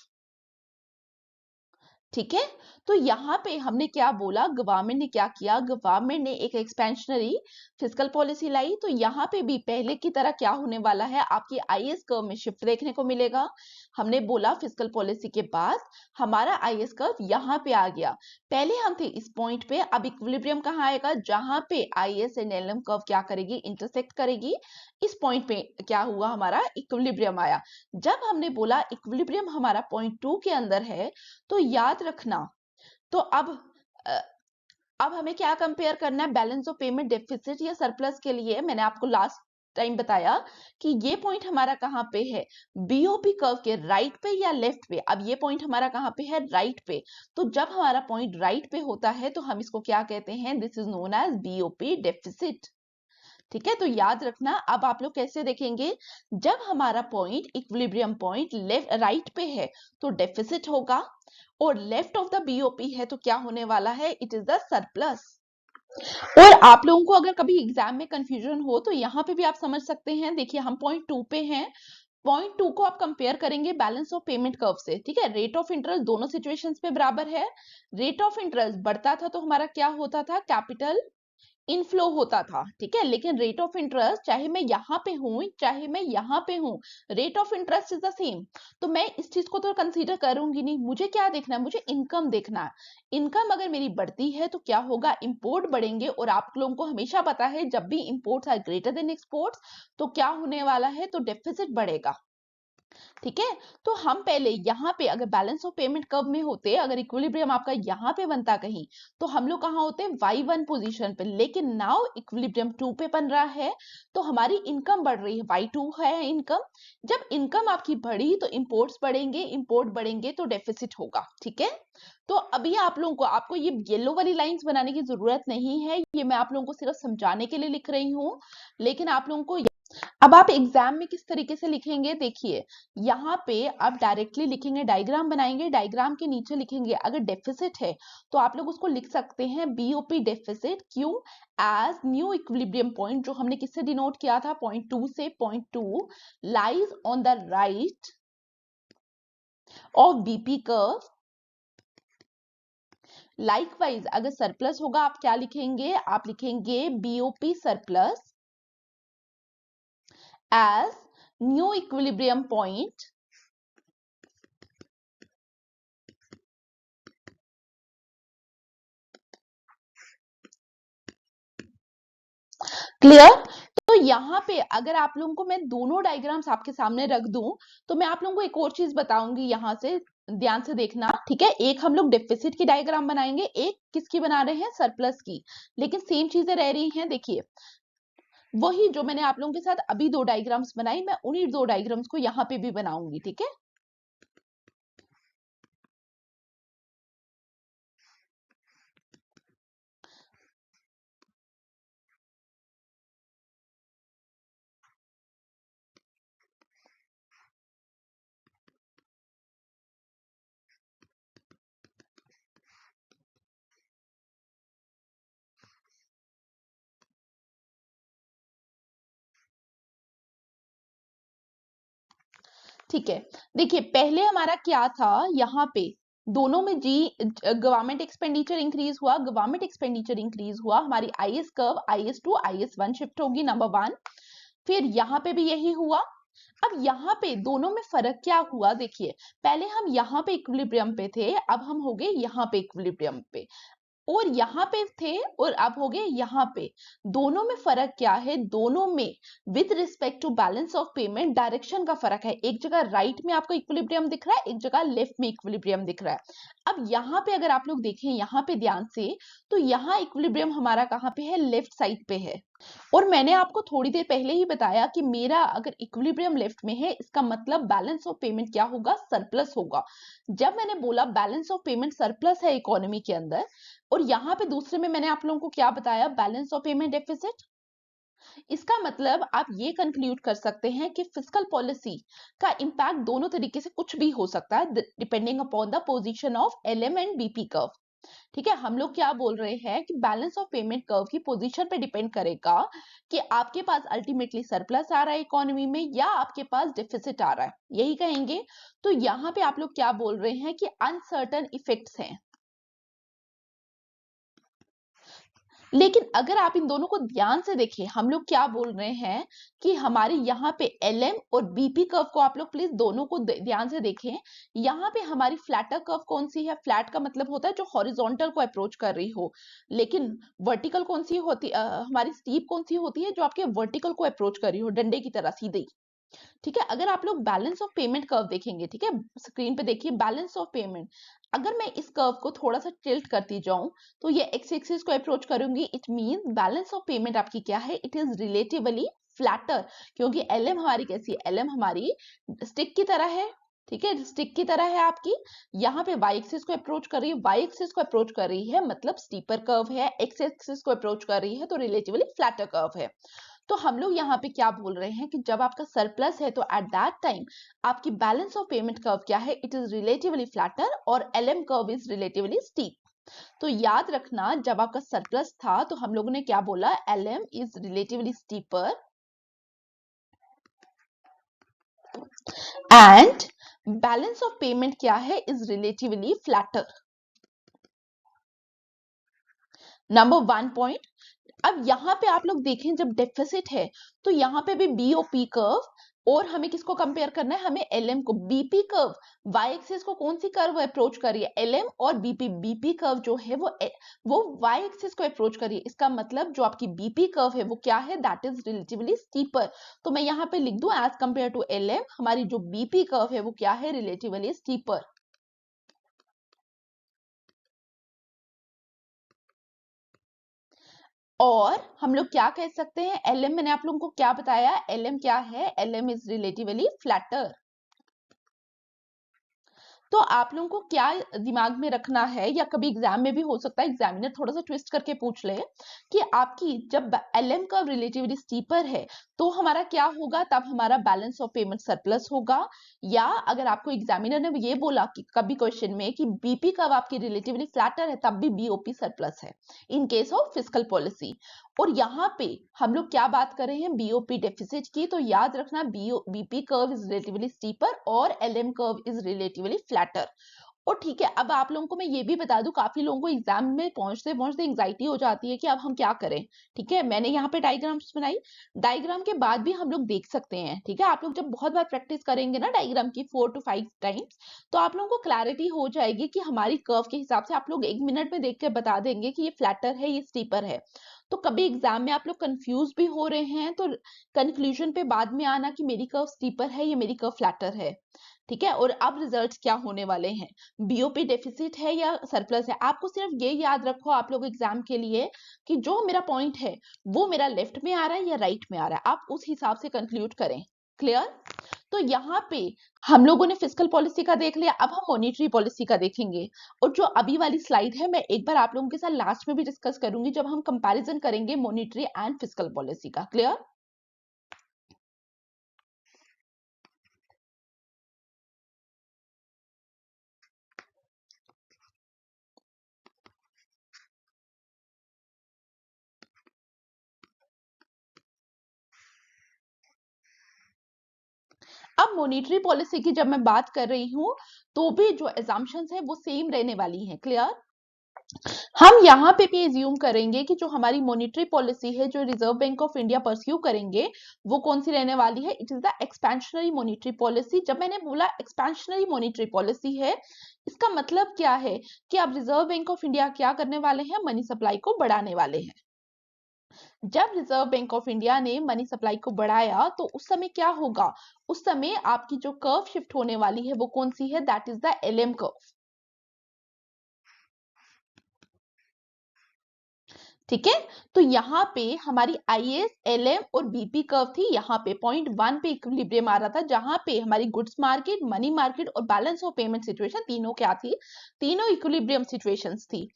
ठीक है, तो यहाँ पे हमने क्या बोला, गवर्नमेंट ने क्या किया, गवर्नमेंट ने एक एक्सपेंशनरी फिस्कल पॉलिसी लाई। तो यहाँ पे भी पहले की तरह क्या होने वाला है, आपकी आईएस कर्व में शिफ्ट देखने को मिलेगा। हमने बोला फिस्कल पॉलिसी के बाद हमारा आईएस कर्व यहाँ पे आ गया, पहले हम थे इस पॉइंट पे, अब इक्विलिब्रियम कहाँ आएगा, जहां पे आईएस एंड एलएम कर्व क्या करेगी, इंटरसेक्ट करेगी। इस पॉइंट पे क्या हुआ, हमारा इक्विलिब्रियम आया। जब हमने बोला इक्विलिब्रियम हमारा पॉइंट 2 के अंदर है, तो याद रखना, तो अ, अब हमें क्या कंपेयर करना है, बैलेंस ऑफ पेमेंट डेफिसिट या सरप्लस के लिए मैंने आपको लास्ट टाइम बताया कि ये पॉइंट हमारा कहाँ पे है, बीओपी कर्व के राइट पे या लेफ्ट पे। अब ये पॉइंट हमारा कहाँ पे है, राइट पे। तो जब हमारा पॉइंट राइट पे होता है तो हम इसको क्या कहते हैं, this is known as BOP deficit. ठीक है, तो याद रखना। अब आप लोग कैसे देखेंगे, जब हमारा point equilibrium point left right पे है तो डेफिसिट होगा, और लेफ्ट ऑफ द बीओपी है तो क्या होने वाला है, इट इज द सरप्लस। और आप लोगों को अगर कभी एग्जाम में कंफ्यूजन हो तो यहाँ पे भी आप समझ सकते हैं, देखिए हम पॉइंट 2 पे हैं, पॉइंट 2 को आप कंपेयर करेंगे बैलेंस ऑफ पेमेंट कर्व से। ठीक है, रेट ऑफ इंटरेस्ट दोनों सिचुएशंस पे बराबर है। रेट ऑफ इंटरेस्ट बढ़ता था तो हमारा क्या होता था, कैपिटल इनफ्लो होता था। ठीक है, लेकिन रेट ऑफ इंटरेस्ट, चाहे मैं यहाँ पे हूं चाहे मैं यहाँ पे हूं, rate of interest is the same. तो मैं इस चीज को तो कंसीडर करूंगी नहीं, मुझे क्या देखना है, मुझे इनकम देखना है। इनकम अगर मेरी बढ़ती है तो क्या होगा, इंपोर्ट बढ़ेंगे, और आप लोगों को हमेशा पता है जब भी imports are greater than exports तो क्या होने वाला है, तो डेफिसिट बढ़ेगा। ठीक है, तो हम पहले यहाँ पे अगर बैलेंस ऑफ पेमेंट कर्व में होते, अगर इक्विलिब्रियम आपका यहाँ पे बनता कहीं, तो हम लोग कहाँ होते, Y1 पोजीशन पे, लेकिन नाउ इक्विलिब्रियम 2 पे बन रहा है तो हमारी इनकम बढ़ रही है, Y2 है इनकम। जब इनकम आपकी बढ़ी तो इंपोर्ट्स बढ़ेंगे, इंपोर्ट बढ़ेंगे तो डेफिसिट होगा। ठीक है, तो अभी आप लोगों को, आपको ये येलो वाली लाइंस बनाने की जरूरत नहीं है, ये मैं आप लोगों को सिर्फ समझाने के लिए लिख रही हूँ। लेकिन आप लोगों को, अब आप एग्जाम में किस तरीके से लिखेंगे, देखिए यहाँ पे आप डायरेक्टली लिखेंगे, डायग्राम बनाएंगे, डायग्राम के नीचे लिखेंगे, अगर डेफिसिट है तो आप लोग उसको लिख सकते हैं बीओपी डेफिसिट, क्यों, एज न्यू इक्विलिब्रियम पॉइंट, जो हमने किससे डिनोट किया था, पॉइंट 2 से, point 2 lies on the right of BP curve. Likewise अगर सरप्लस होगा आप क्या लिखेंगे, आप लिखेंगे BOP surplus as new equilibrium point clear. तो यहाँ पे अगर आप लोगों को मैं दोनों डायग्राम्स आपके सामने रख दूं तो मैं आप लोगों को एक और चीज बताऊंगी, यहाँ से ध्यान से देखना। ठीक है, एक हम लोग डेफिसिट की डायग्राम बनाएंगे, एक किसकी बना रहे हैं, सरप्लस की, लेकिन सेम चीजें रह रही हैं। देखिए वही जो मैंने आप लोगों के साथ अभी दो डायग्राम्स बनाई, मैं उन्हीं दो डायग्राम्स को यहाँ पे भी बनाऊंगी। ठीक है, ठीक है, देखिए पहले हमारा क्या था, यहाँ पे दोनों में जी गवर्नमेंट एक्सपेंडिचर इंक्रीज हुआ, गवर्नमेंट एक्सपेंडिचर इंक्रीज हुआ, हमारी IS curve IS to IS 1 shift होगी, नंबर 1। फिर यहाँ पे भी यही हुआ। अब यहाँ पे दोनों में फर्क क्या हुआ, देखिए पहले हम यहाँ पे इक्विलिब्रियम पे थे, अब हम हो गए यहाँ पे इक्विलिब्रियम पे, और यहाँ पे थे और अब हो गए यहाँ पे। दोनों में फर्क क्या है, दोनों में with respect to balance of payment direction का फर्क है। एक जगह राइट में आपको इक्विलिब्रियम दिख रहा है, एक जगह लेफ्ट में इक्विलिब्रियम दिख रहा है। अब यहाँ पे अगर आप लोग देखें यहाँ पे ध्यान से, तो यहाँ इक्विलिब्रियम हमारा कहाँ पे है, लेफ्ट साइड पे है। और मैंने आपको थोड़ी देर पहले ही बताया कि मेरा अगर इक्विलिब्रियम लेफ्ट में है, इसका मतलब बैलेंस ऑफ पेमेंट क्या होगा, सरप्लस होगा। जब मैंने बोला बैलेंस ऑफ पेमेंट सरप्लस है इकोनॉमी के अंदर, और यहाँ पे दूसरे में मैंने आप लोगों को क्या बताया, बैलेंस ऑफ पेमेंट डेफिसिट, इसका मतलब आप ये कंक्लूड कर सकते हैं कि फिस्कल पॉलिसी का इंपैक्ट दोनों तरीके से कुछ भी हो सकता है, depending upon the position of LM and BP curve. ठीक है, हम लोग क्या बोल रहे हैं कि बैलेंस ऑफ पेमेंट कर्व की पोजीशन पे डिपेंड करेगा कि आपके पास अल्टीमेटली सरप्लस आ रहा है इकोनॉमी में या आपके पास डिफिसिट आ रहा है, यही कहेंगे। तो यहाँ पे आप लोग क्या बोल रहे हैं कि अनसर्टन इफेक्ट्स हैं। लेकिन अगर आप इन दोनों को ध्यान से देखें, हम लोग क्या बोल रहे हैं कि हमारे यहाँ पे एलएम और बीपी कर्व को आप लोग प्लीज दोनों को ध्यान से देखें। यहाँ पे हमारी फ्लैटर कर्व कौन सी है, फ्लैट का मतलब होता है जो हॉरिजॉन्टल को अप्रोच कर रही हो, लेकिन वर्टिकल कौन सी होती, हमारी स्टीप कौन सी होती है, जो आपके वर्टिकल को अप्रोच कर रही हो, डंडे की तरह सीधे। ठीक है, अगर आप लोग बैलेंस ऑफ पेमेंट कर्व देखेंगे, ठीक है स्क्रीन पे देखिए बैलेंस ऑफ पेमेंट, अगर मैं इस कर्व को थोड़ा सा टिल्ट करती जाऊं तो ये एक्स एक्सिस को अप्रोच करूंगी, it means balance of payment आपकी क्या है, इट इज रिलेटिवली फ्लैटर, क्योंकि एलएम हमारी कैसी है, एलएम हमारी स्टिक की तरह है। ठीक है, स्टिक की तरह है आपकी, यहाँ पे वाई एक्सिस को अप्रोच कर रही है, वाई एक्सिस को अप्रोच कर रही है मतलब स्टीपर कर्व है, एक्स एक्सिस को अप्रोच कर रही है तो रिलेटिवली फ्लैटर कर्व है। तो हम लोग यहाँ पे क्या बोल रहे हैं कि जब आपका सरप्लस है तो एट दैट टाइम आपकी बैलेंस ऑफ पेमेंट कर्व क्या है, इट इज रिलेटिवली फ्लैटर और LM curve is relatively steep. तो याद रखना जब आपका सरप्लस था तो हम लोगों ने क्या बोला, LM is relatively steeper and balance of payment क्या है, is relatively flatter. Number 1 point. अब यहाँ पे आप लोग देखें जब डेफिसिट है तो यहाँ पे भी बीओपी कर्व, और हमें किसको कंपेयर करना है, हमें एलएम को। बीपी कर्व वाई एक्सिस को कौन सी कर्व अप्रोच कर रही है, एलएम, और बीपी बीपी कर्व जो है वो वाई एक्सिस को अप्रोच कर रही है। इसका मतलब जो आपकी बीपी कर्व है वो क्या है, दैट इज रिलेटिवली स्टीपर। तो मैं यहाँ पे लिख दूं एज कंपेयर टू एलएम, हमारी जो बीपी कर्व है वो क्या है, रिलेटिवली स्टीपर। और हम लोग क्या कह सकते हैं, एलएम मैंने आप लोगों को क्या बताया, एलएम क्या है, एलएम इज रिलेटिवली फ्लैटर। तो आप लोगों को क्या दिमाग में रखना है, या कभी एग्जाम में भी हो सकता है एग्जामिनर थोड़ा सा ट्विस्ट करके पूछ ले कि आपकी जब एलएम का रिलेटिवली स्टीपर है तो हमारा क्या होगा, तब हमारा बैलेंस ऑफ पेमेंट सरप्लस होगा। या अगर आपको एग्जामिनर ने ये बोला कि कभी क्वेश्चन में कि बीपी कब आपकी रिलेटिवली फ्लैटर है, तब भी बीओपी सरप्लस है in case of fiscal policy. और यहाँ पे हम लोग क्या बात कर रहे हैं, बीओपी डेफिसिट की, तो याद रखना BP curve is relatively steeper और LM curve is relatively flatter. और ठीक है, अब आप लोगों को मैं ये भी बता दूं, काफी लोगों को एग्जाम में पहुंचते पहुंचते एंग्जाइटी हो जाती है कि अब हम क्या करें। ठीक है, मैंने यहाँ पे डायग्राम्स बनाई, डायग्राम के बाद भी हम लोग देख सकते हैं। ठीक है, आप लोग जब बहुत बार प्रैक्टिस करेंगे ना डायग्राम की 4 to 5 टाइम्स, तो आप लोगों को क्लैरिटी हो जाएगी कि हमारी कर्व के हिसाब से आप लोग 1 मिनट में देख के बता देंगे कि ये फ्लैटर है, ये स्टीपर है। तो कभी एग्जाम में आप लोग कंफ्यूज भी हो रहे हैं तो कंक्लूजन पे बाद में आना कि मेरी कर्व स्टीपर है, ये मेरी कर्व फ्लैटर है। ठीक है, और अब रिजल्ट क्या होने वाले हैं, बीओपी डेफिसिट है या सरप्लस है। आपको सिर्फ ये याद रखो आप लोग एग्जाम के लिए कि जो मेरा पॉइंट है वो मेरा लेफ्ट में आ रहा है या राइट में आ रहा है, आप उस हिसाब से कंक्लूड करें। क्लियर। तो यहाँ पे हम लोगों ने फिस्कल पॉलिसी का देख लिया, अब हम मॉनेटरी पॉलिसी का देखेंगे। और जो अभी वाली स्लाइड है मैं एक बार आप लोगों के साथ लास्ट में भी डिस्कस करूंगी जब हम कंपैरिजन करेंगे मॉनेटरी एंड फिस्कल पॉलिसी का। क्लियर। अब अब मॉनेटरी पॉलिसी की जब मैं बात कर रही हूं तो भी जो assumptions है वो सेम रहने वाली हैं। क्लियर? हम यहाँ पे भी एज्यूम करेंगे कि जो हमारी मॉनेटरी पॉलिसी है जो reserve bank of India pursue करेंगे वो कौन सी रहने वाली है? It is the expansionary monetary policy. जब मैंने बोला एक्सपेंशनरी मॉनेटरी पॉलिसी है, इसका मतलब क्या है कि अब रिजर्व बैंक ऑफ इंडिया क्या करने वाले हैं? मनी सप्लाई को बढ़ाने वाले हैं। जब रिजर्व बैंक ऑफ इंडिया ने मनी सप्लाई को बढ़ाया तो उस समय क्या होगा? उस समय आपकी जो कर्व शिफ्ट होने वाली है वो कौन सी है? That is the LM curve. ठीक है, तो यहाँ पे हमारी आईएस, एलएम और बीपी कर्व थी। यहाँ पे पॉइंट 1 पे इक्विलिब्रियम आ रहा था, जहां पे हमारी गुड्स मार्केट, मनी मार्केट और बैलेंस ऑफ पेमेंट सिचुएशन तीनों क्या थी? तीनों इक्विलिब्रियम सिचुएशंस थी।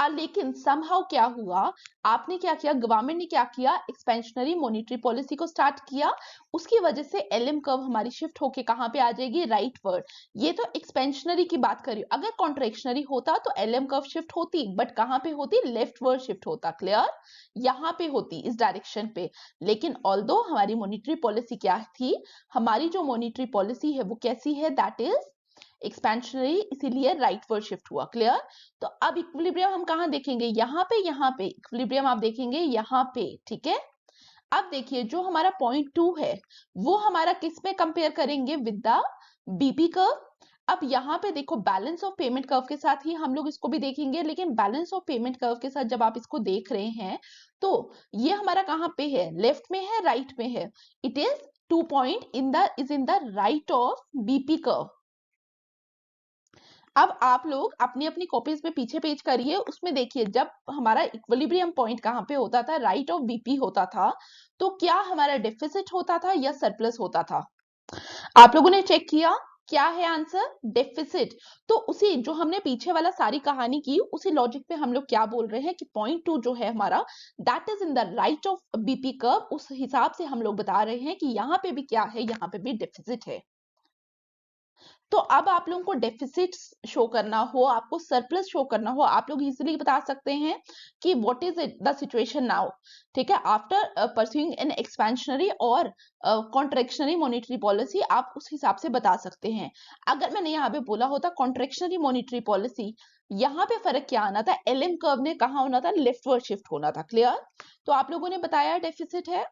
लेकिन समहाउ क्या हुआ? आपने क्या किया, गवर्नमेंट ने क्या किया? एक्सपेंशनरी मॉनेटरी पॉलिसी को स्टार्ट किया। उसकी वजह से एलएम कर्व हमारी शिफ्ट होके कहां पे आ जाएगी? Right word. ये तो एक्सपेंशनरी की बात कर रही हूं। अगर कॉन्ट्रेक्शनरी होता तो एलएम कर्व शिफ्ट होती, बट कहां पे होती? लेफ्ट वर्ड शिफ्ट होता। क्लियर? यहां पे होती, इस डायरेक्शन पे। लेकिन ऑल्दो हमारी मॉनेटरी पॉलिसी क्या थी? हमारी जो मॉनेटरी पॉलिसी है वो कैसी है? दैट इज एक्सपेंशनरी, इसीलिए राइट वर्ड शिफ्ट हुआ। क्लियर? तो अब इक्विलिब्रियम हम कहां देखेंगे? यहाँ पे इक्विलिब्रियम आप देखेंगे यहाँ पे। ठीक है, अब देखिए जो हमारा पॉइंट 2 है वो हमारा किस में कंपेयर करेंगे? With the BP curve. अब यहाँ पे देखो बैलेंस ऑफ पेमेंट कर्व के साथ ही हम लोग इसको भी देखेंगे, लेकिन बैलेंस ऑफ पेमेंट कर्व के साथ जब आप इसको देख रहे हैं तो ये हमारा कहां पे है? लेफ्ट में है, राइट में है? It is 2 point in the right of BP curve. अब आप लोग अपनी अपनी कॉपीज में पीछे पेज करिए, उसमें देखिए जब हमारा इक्विलिब्रियम पॉइंट कहां पे होता था? राइट ऑफ बीपी होता था, तो क्या हमारा डेफिसिट होता था या सरप्लस होता था? आप लोगों ने चेक किया, क्या है आंसर? डेफिसिट। तो उसी जो हमने पीछे वाला सारी कहानी की, उसी लॉजिक पे हम लोग क्या बोल रहे हैं कि पॉइंट 2 जो है हमारा, that is in the right of BP curve. उस हिसाब से हम लोग बता रहे हैं कि यहाँ पे भी क्या है? यहाँ पे भी डेफिसिट है। तो अब आप लोगों को डेफिसिट शो करना हो, आपको सरप्लस शो करना हो, आप लोग इजीली बता सकते हैं कि what is the situation now. ठीक है, आफ्टर परस्यूइंग एन एक्सपेंशनरी और कॉन्ट्रेक्शनरी मॉनेटरी पॉलिसी, आप उस हिसाब से बता सकते हैं। अगर मैंने यहाँ पे बोला होता कॉन्ट्रेक्शनरी मॉनेटरी पॉलिसी, यहाँ पे फर्क क्या आना था? एलएम कर्व ने कहा होना था? लेफ्ट वर्ड शिफ्ट होना था। क्लियर? तो आप लोगों ने बताया डेफिसिट है।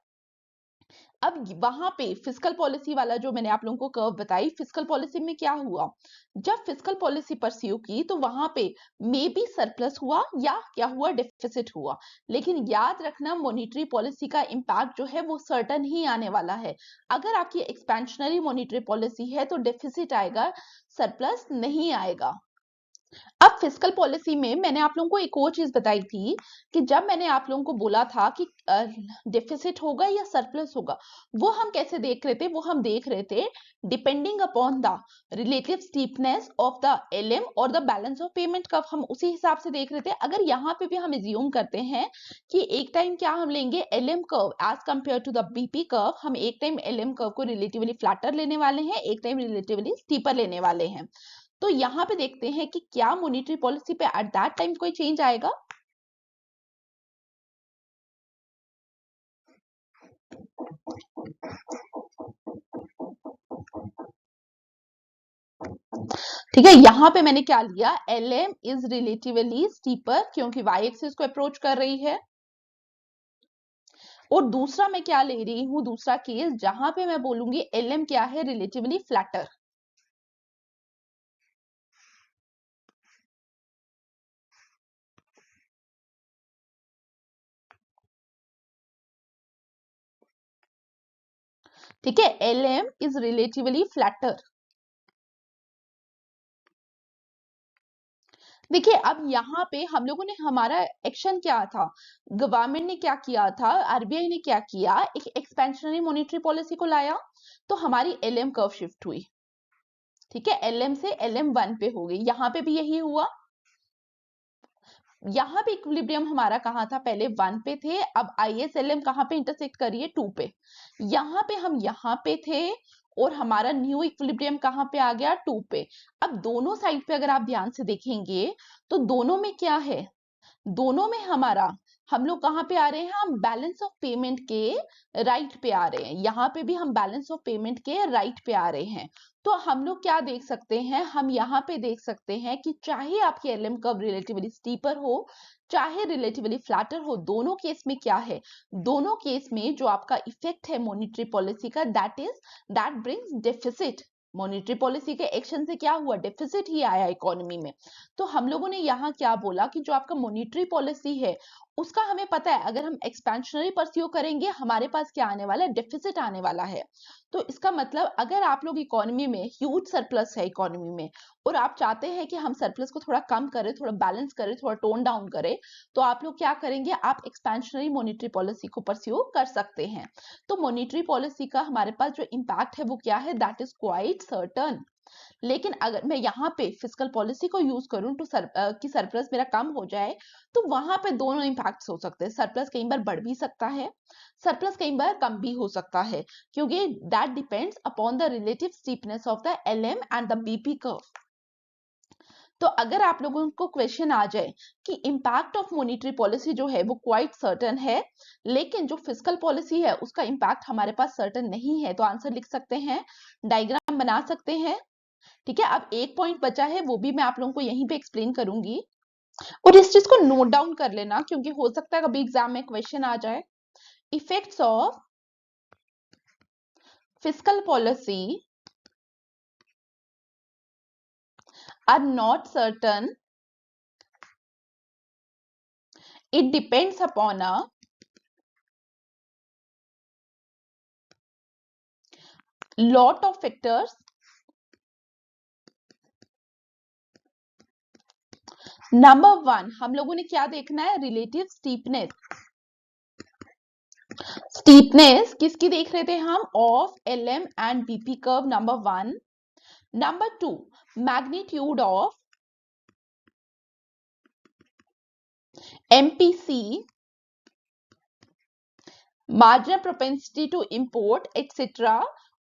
अब वहां पे फिस्कल पॉलिसी वाला जो मैंने आप लोगों को कर्व बताई, फिस्कल पॉलिसी में क्या हुआ? जब फिस्कल पॉलिसी परस्यू की तो वहां पे मे बी सरप्लस हुआ या क्या हुआ? डेफिसिट हुआ। लेकिन याद रखना मॉनेटरी पॉलिसी का इंपैक्ट जो है वो सर्टन ही आने वाला है। अगर आपकी एक्सपेंशनरी मॉनेटरी पॉलिसी है तो डेफिसिट आएगा, सरप्लस नहीं आएगा। अब फिस्कल पॉलिसी में मैंने आप लोगों को एक और चीज बताई थी कि जब मैंने आप लोगों को बोला था कि डेफिसिट होगा या सरप्लस होगा, वो हम कैसे देख रहे थे? वो हम देख रहे थे depending upon the relative steepness of the LM और the balance of payment curve. हम उसी हिसाब से देख रहे थे। अगर यहाँ पे भी हम एज्यूम करते हैं कि एक टाइम क्या हम लेंगे? LM curve as compare to the BP curve, हम एक टाइम एलएम कर्व को रिलेटिवली फ्लैटर लेने वाले हैं, एक टाइम रिलेटिवली स्टीपर लेने वाले हैं। तो यहाँ पे देखते हैं कि क्या मॉनेटरी पॉलिसी पे एट दैट टाइम कोई चेंज आएगा। ठीक है, यहाँ पे मैंने क्या लिया? एलएम इज रिलेटिवली स्टीपर, क्योंकि वाई एक्सिस को अप्रोच कर रही है। और दूसरा मैं क्या ले रही हूं? दूसरा केस जहां पे मैं बोलूंगी एलएम क्या है? Relatively flatter. ठीक है, एलएम इज रिलेटिवली फ्लैटर। देखिए अब यहाँ पे हम लोगों ने, हमारा एक्शन क्या था? गवर्नमेंट ने क्या किया था? आरबीआई ने क्या किया? एक एक्सपेंशनरी मॉनेटरी पॉलिसी को लाया, तो हमारी एलएम कर्व शिफ्ट हुई। ठीक है, एलएम से एलएम 1 पे हो गई। यहाँ पे भी यही हुआ। यहाँ पे इक्विलिब्रियम हमारा कहाँ था? पहले 1 पे थे, अब आईएसएलएम कहाँ पे इंटरसेक्ट करी है? 2 पे। यहाँ पे हम यहाँ पे थे और हमारा न्यू इक्विलिब्रियम कहाँ पे आ गया? 2 पे। अब दोनों साइड पे अगर आप ध्यान से देखेंगे तो दोनों में क्या है? दोनों में हमारा हम लोग कहाँ पे आ रहे हैं, हम बैलेंस ऑफ पेमेंट के राइट पे आ रहे हैं। यहाँ पे भी हम बैलेंस ऑफ पेमेंट के राइट पे आ रहे हैं। तो हम लोग क्या देख सकते हैं, हम यहाँ पे देख सकते हैं कि चाहे आपकी एलएम कर्व रिलेटिवली स्टीपर हो चाहे रिलेटिवली फ्लैटर हो, दोनों केस में क्या है, दोनों केस में जो आपका इफेक्ट है मॉनेटरी पॉलिसी का, that brings deficit. Monetary policy के एक्शन से क्या हुआ, डेफिसिट ही आया इकोनॉमी में। तो हम लोगों ने यहाँ क्या बोला कि जो आपका मॉनेटरी पॉलिसी है उसका हमें पता है, अगर हम एक्सपेंशनरी परस्यू करेंगे हमारे पास क्या आने वाला है, डेफिसिट आने वाला है। तो इसका मतलब अगर आप लोग इकोनॉमी में ह्यूज सरप्लस है इकोनॉमी में और आप चाहते हैं कि हम सरप्लस को थोड़ा कम करें, थोड़ा बैलेंस करें, थोड़ा टोन डाउन करें, तो आप लोग क्या करेंगे, आप एक्सपेंशनरी मॉनेटरी पॉलिसी को परस्यू कर सकते हैं। तो मॉनेटरी पॉलिसी का हमारे पास जो इम्पैक्ट है वो क्या है, दैट इज क्वाइट सर्टन। लेकिन अगर मैं यहाँ पे फिस्कल पॉलिसी को यूज करूं टू कि सरप्लस मेरा कम हो जाए, तो वहां पे दोनों इंपैक्ट्स हो सकते हैं। सरप्लस कई बार बढ़ भी सकता है, सरप्लस कई बार कम भी हो सकता है, क्योंकि that depends upon the relative steepness of the LM and the BP curve. तो अगर आप लोगों को क्वेश्चन आ जाए कि इम्पैक्ट ऑफ मॉनेटरी पॉलिसी जो है वो क्वाइट सर्टन है, लेकिन जो फिस्कल पॉलिसी है उसका इम्पैक्ट हमारे पास सर्टन नहीं है, तो आंसर लिख सकते हैं, डायग्राम बना सकते हैं। ठीक है, अब एक पॉइंट बचा है, वो भी मैं आप लोगों को यहीं पे एक्सप्लेन करूंगी और इस चीज को नोट डाउन कर लेना, क्योंकि हो सकता है कभी एग्जाम में क्वेश्चन आ जाए। Effects of fiscal policy are not certain, it depends upon a lot of factors. Number 1 हम लोगों ने क्या देखना है, रिलेटिव स्टीपनेस। स्टीपनेस किसकी देख रहे थे हम, of LM and BP curve, number 1। Number 2 magnitude of MPC, marginal propensity to import etcetera.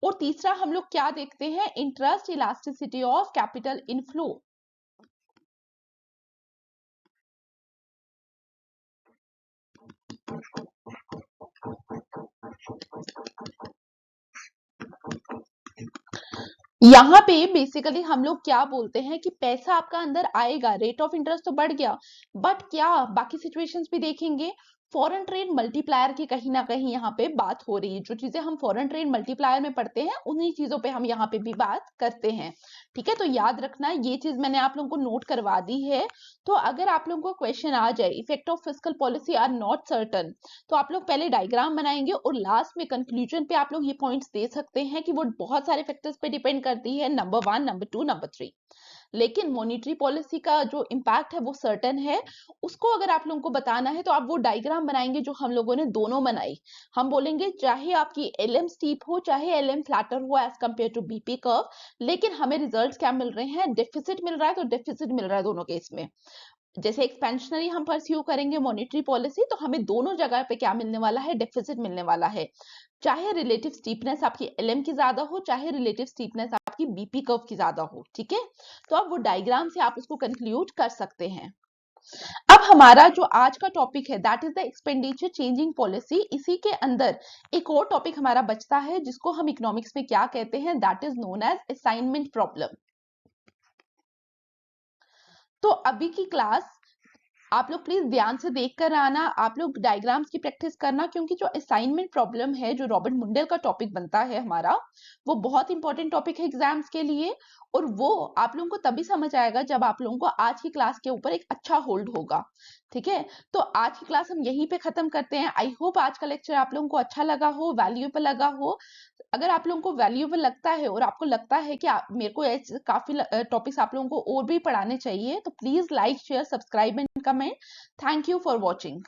और तीसरा हम लोग क्या देखते हैं, interest elasticity of capital inflow. यहाँ पे बेसिकली हम लोग क्या बोलते हैं कि पैसा आपका अंदर आएगा, रेट ऑफ इंटरेस्ट तो बढ़ गया, बट क्या बाकी सिचुएशंस भी देखेंगे। फॉरेन ट्रेड मल्टीप्लायर की कहीं ना कहीं यहाँ पे बात हो रही है, जो चीजें हम फॉरेन ट्रेड मल्टीप्लायर में पढ़ते हैं उन्हीं चीजों पे हम यहाँ पे भी बात करते हैं। ठीक है, तो याद रखना ये चीज मैंने आप लोगों को नोट करवा दी है। तो अगर आप लोगों को क्वेश्चन आ जाए effect of fiscal policy are not certain, तो आप लोग पहले डायग्राम बनाएंगे और लास्ट में कंक्लूजन पे आप लोग ये पॉइंट्स दे सकते हैं कि वो बहुत सारे फैक्टर्स पे डिपेंड करती है, नंबर 1, नंबर 2, नंबर 3। लेकिन मॉनेटरी पॉलिसी का जो इम्पैक्ट है वो सर्टन है। उसको अगर आप लोगों को बताना है तो आप वो डायग्राम बनाएंगे जो हम लोगों ने दोनों बनाई। हम बोलेंगे चाहे आपकी एलएम स्टीप हो चाहे एलएम फ्लैटर हो as compare to BP curve, लेकिन हमें रिजल्ट्स क्या मिल रहे हैं, डेफिसिट मिल रहा है, तो डेफिसिट मिल रहा है दोनों केस में। जैसे एक्सपेंशनरी हम परस्यू करेंगे मॉनेटरी पॉलिसी, तो हमें दोनों जगह पे क्या मिलने वाला है, डेफिसिट मिलने वाला है। चाहे रिलेटिव स्टीपनेस आपकी एलएम की ज्यादा हो चाहे रिलेटिव स्टीपनेस आपकी बीपी कर्व की ज्यादा हो। ठीक है, तो अब वो डायग्राम से आप उसको कंक्लूड कर सकते हैं। अब हमारा जो आज का टॉपिक है that is the expenditure changing policy. इसी के अंदर एक और टॉपिक हमारा बचता है जिसको हम इकोनॉमिक्स में क्या कहते हैं, that is known as assignment problem. तो अभी की क्लास आप लोग प्लीज ध्यान से देख कर आना, आप लोग डायग्राम्स की प्रैक्टिस करना, क्योंकि जो असाइनमेंट प्रॉब्लम है जो रॉबर्ट मुंडल का टॉपिक बनता है हमारा, वो बहुत इंपॉर्टेंट टॉपिक है एग्जाम्स के लिए। और वो आप लोगों को तभी समझ आएगा जब आप लोगों को आज की क्लास के ऊपर एक अच्छा होल्ड होगा। ठीक है, तो आज की क्लास हम यहीं पे खत्म करते हैं। आई होप आज का लेक्चर आप लोगों को अच्छा लगा हो, वैल्यूएबल लगा हो। अगर आप लोगों को वैल्यूएबल लगता है और आपको लगता है कि मेरे को ऐसे काफी टॉपिक्स आप लोगों को और भी पढ़ाने चाहिए, तो please like share subscribe and comment. Thank you for watching.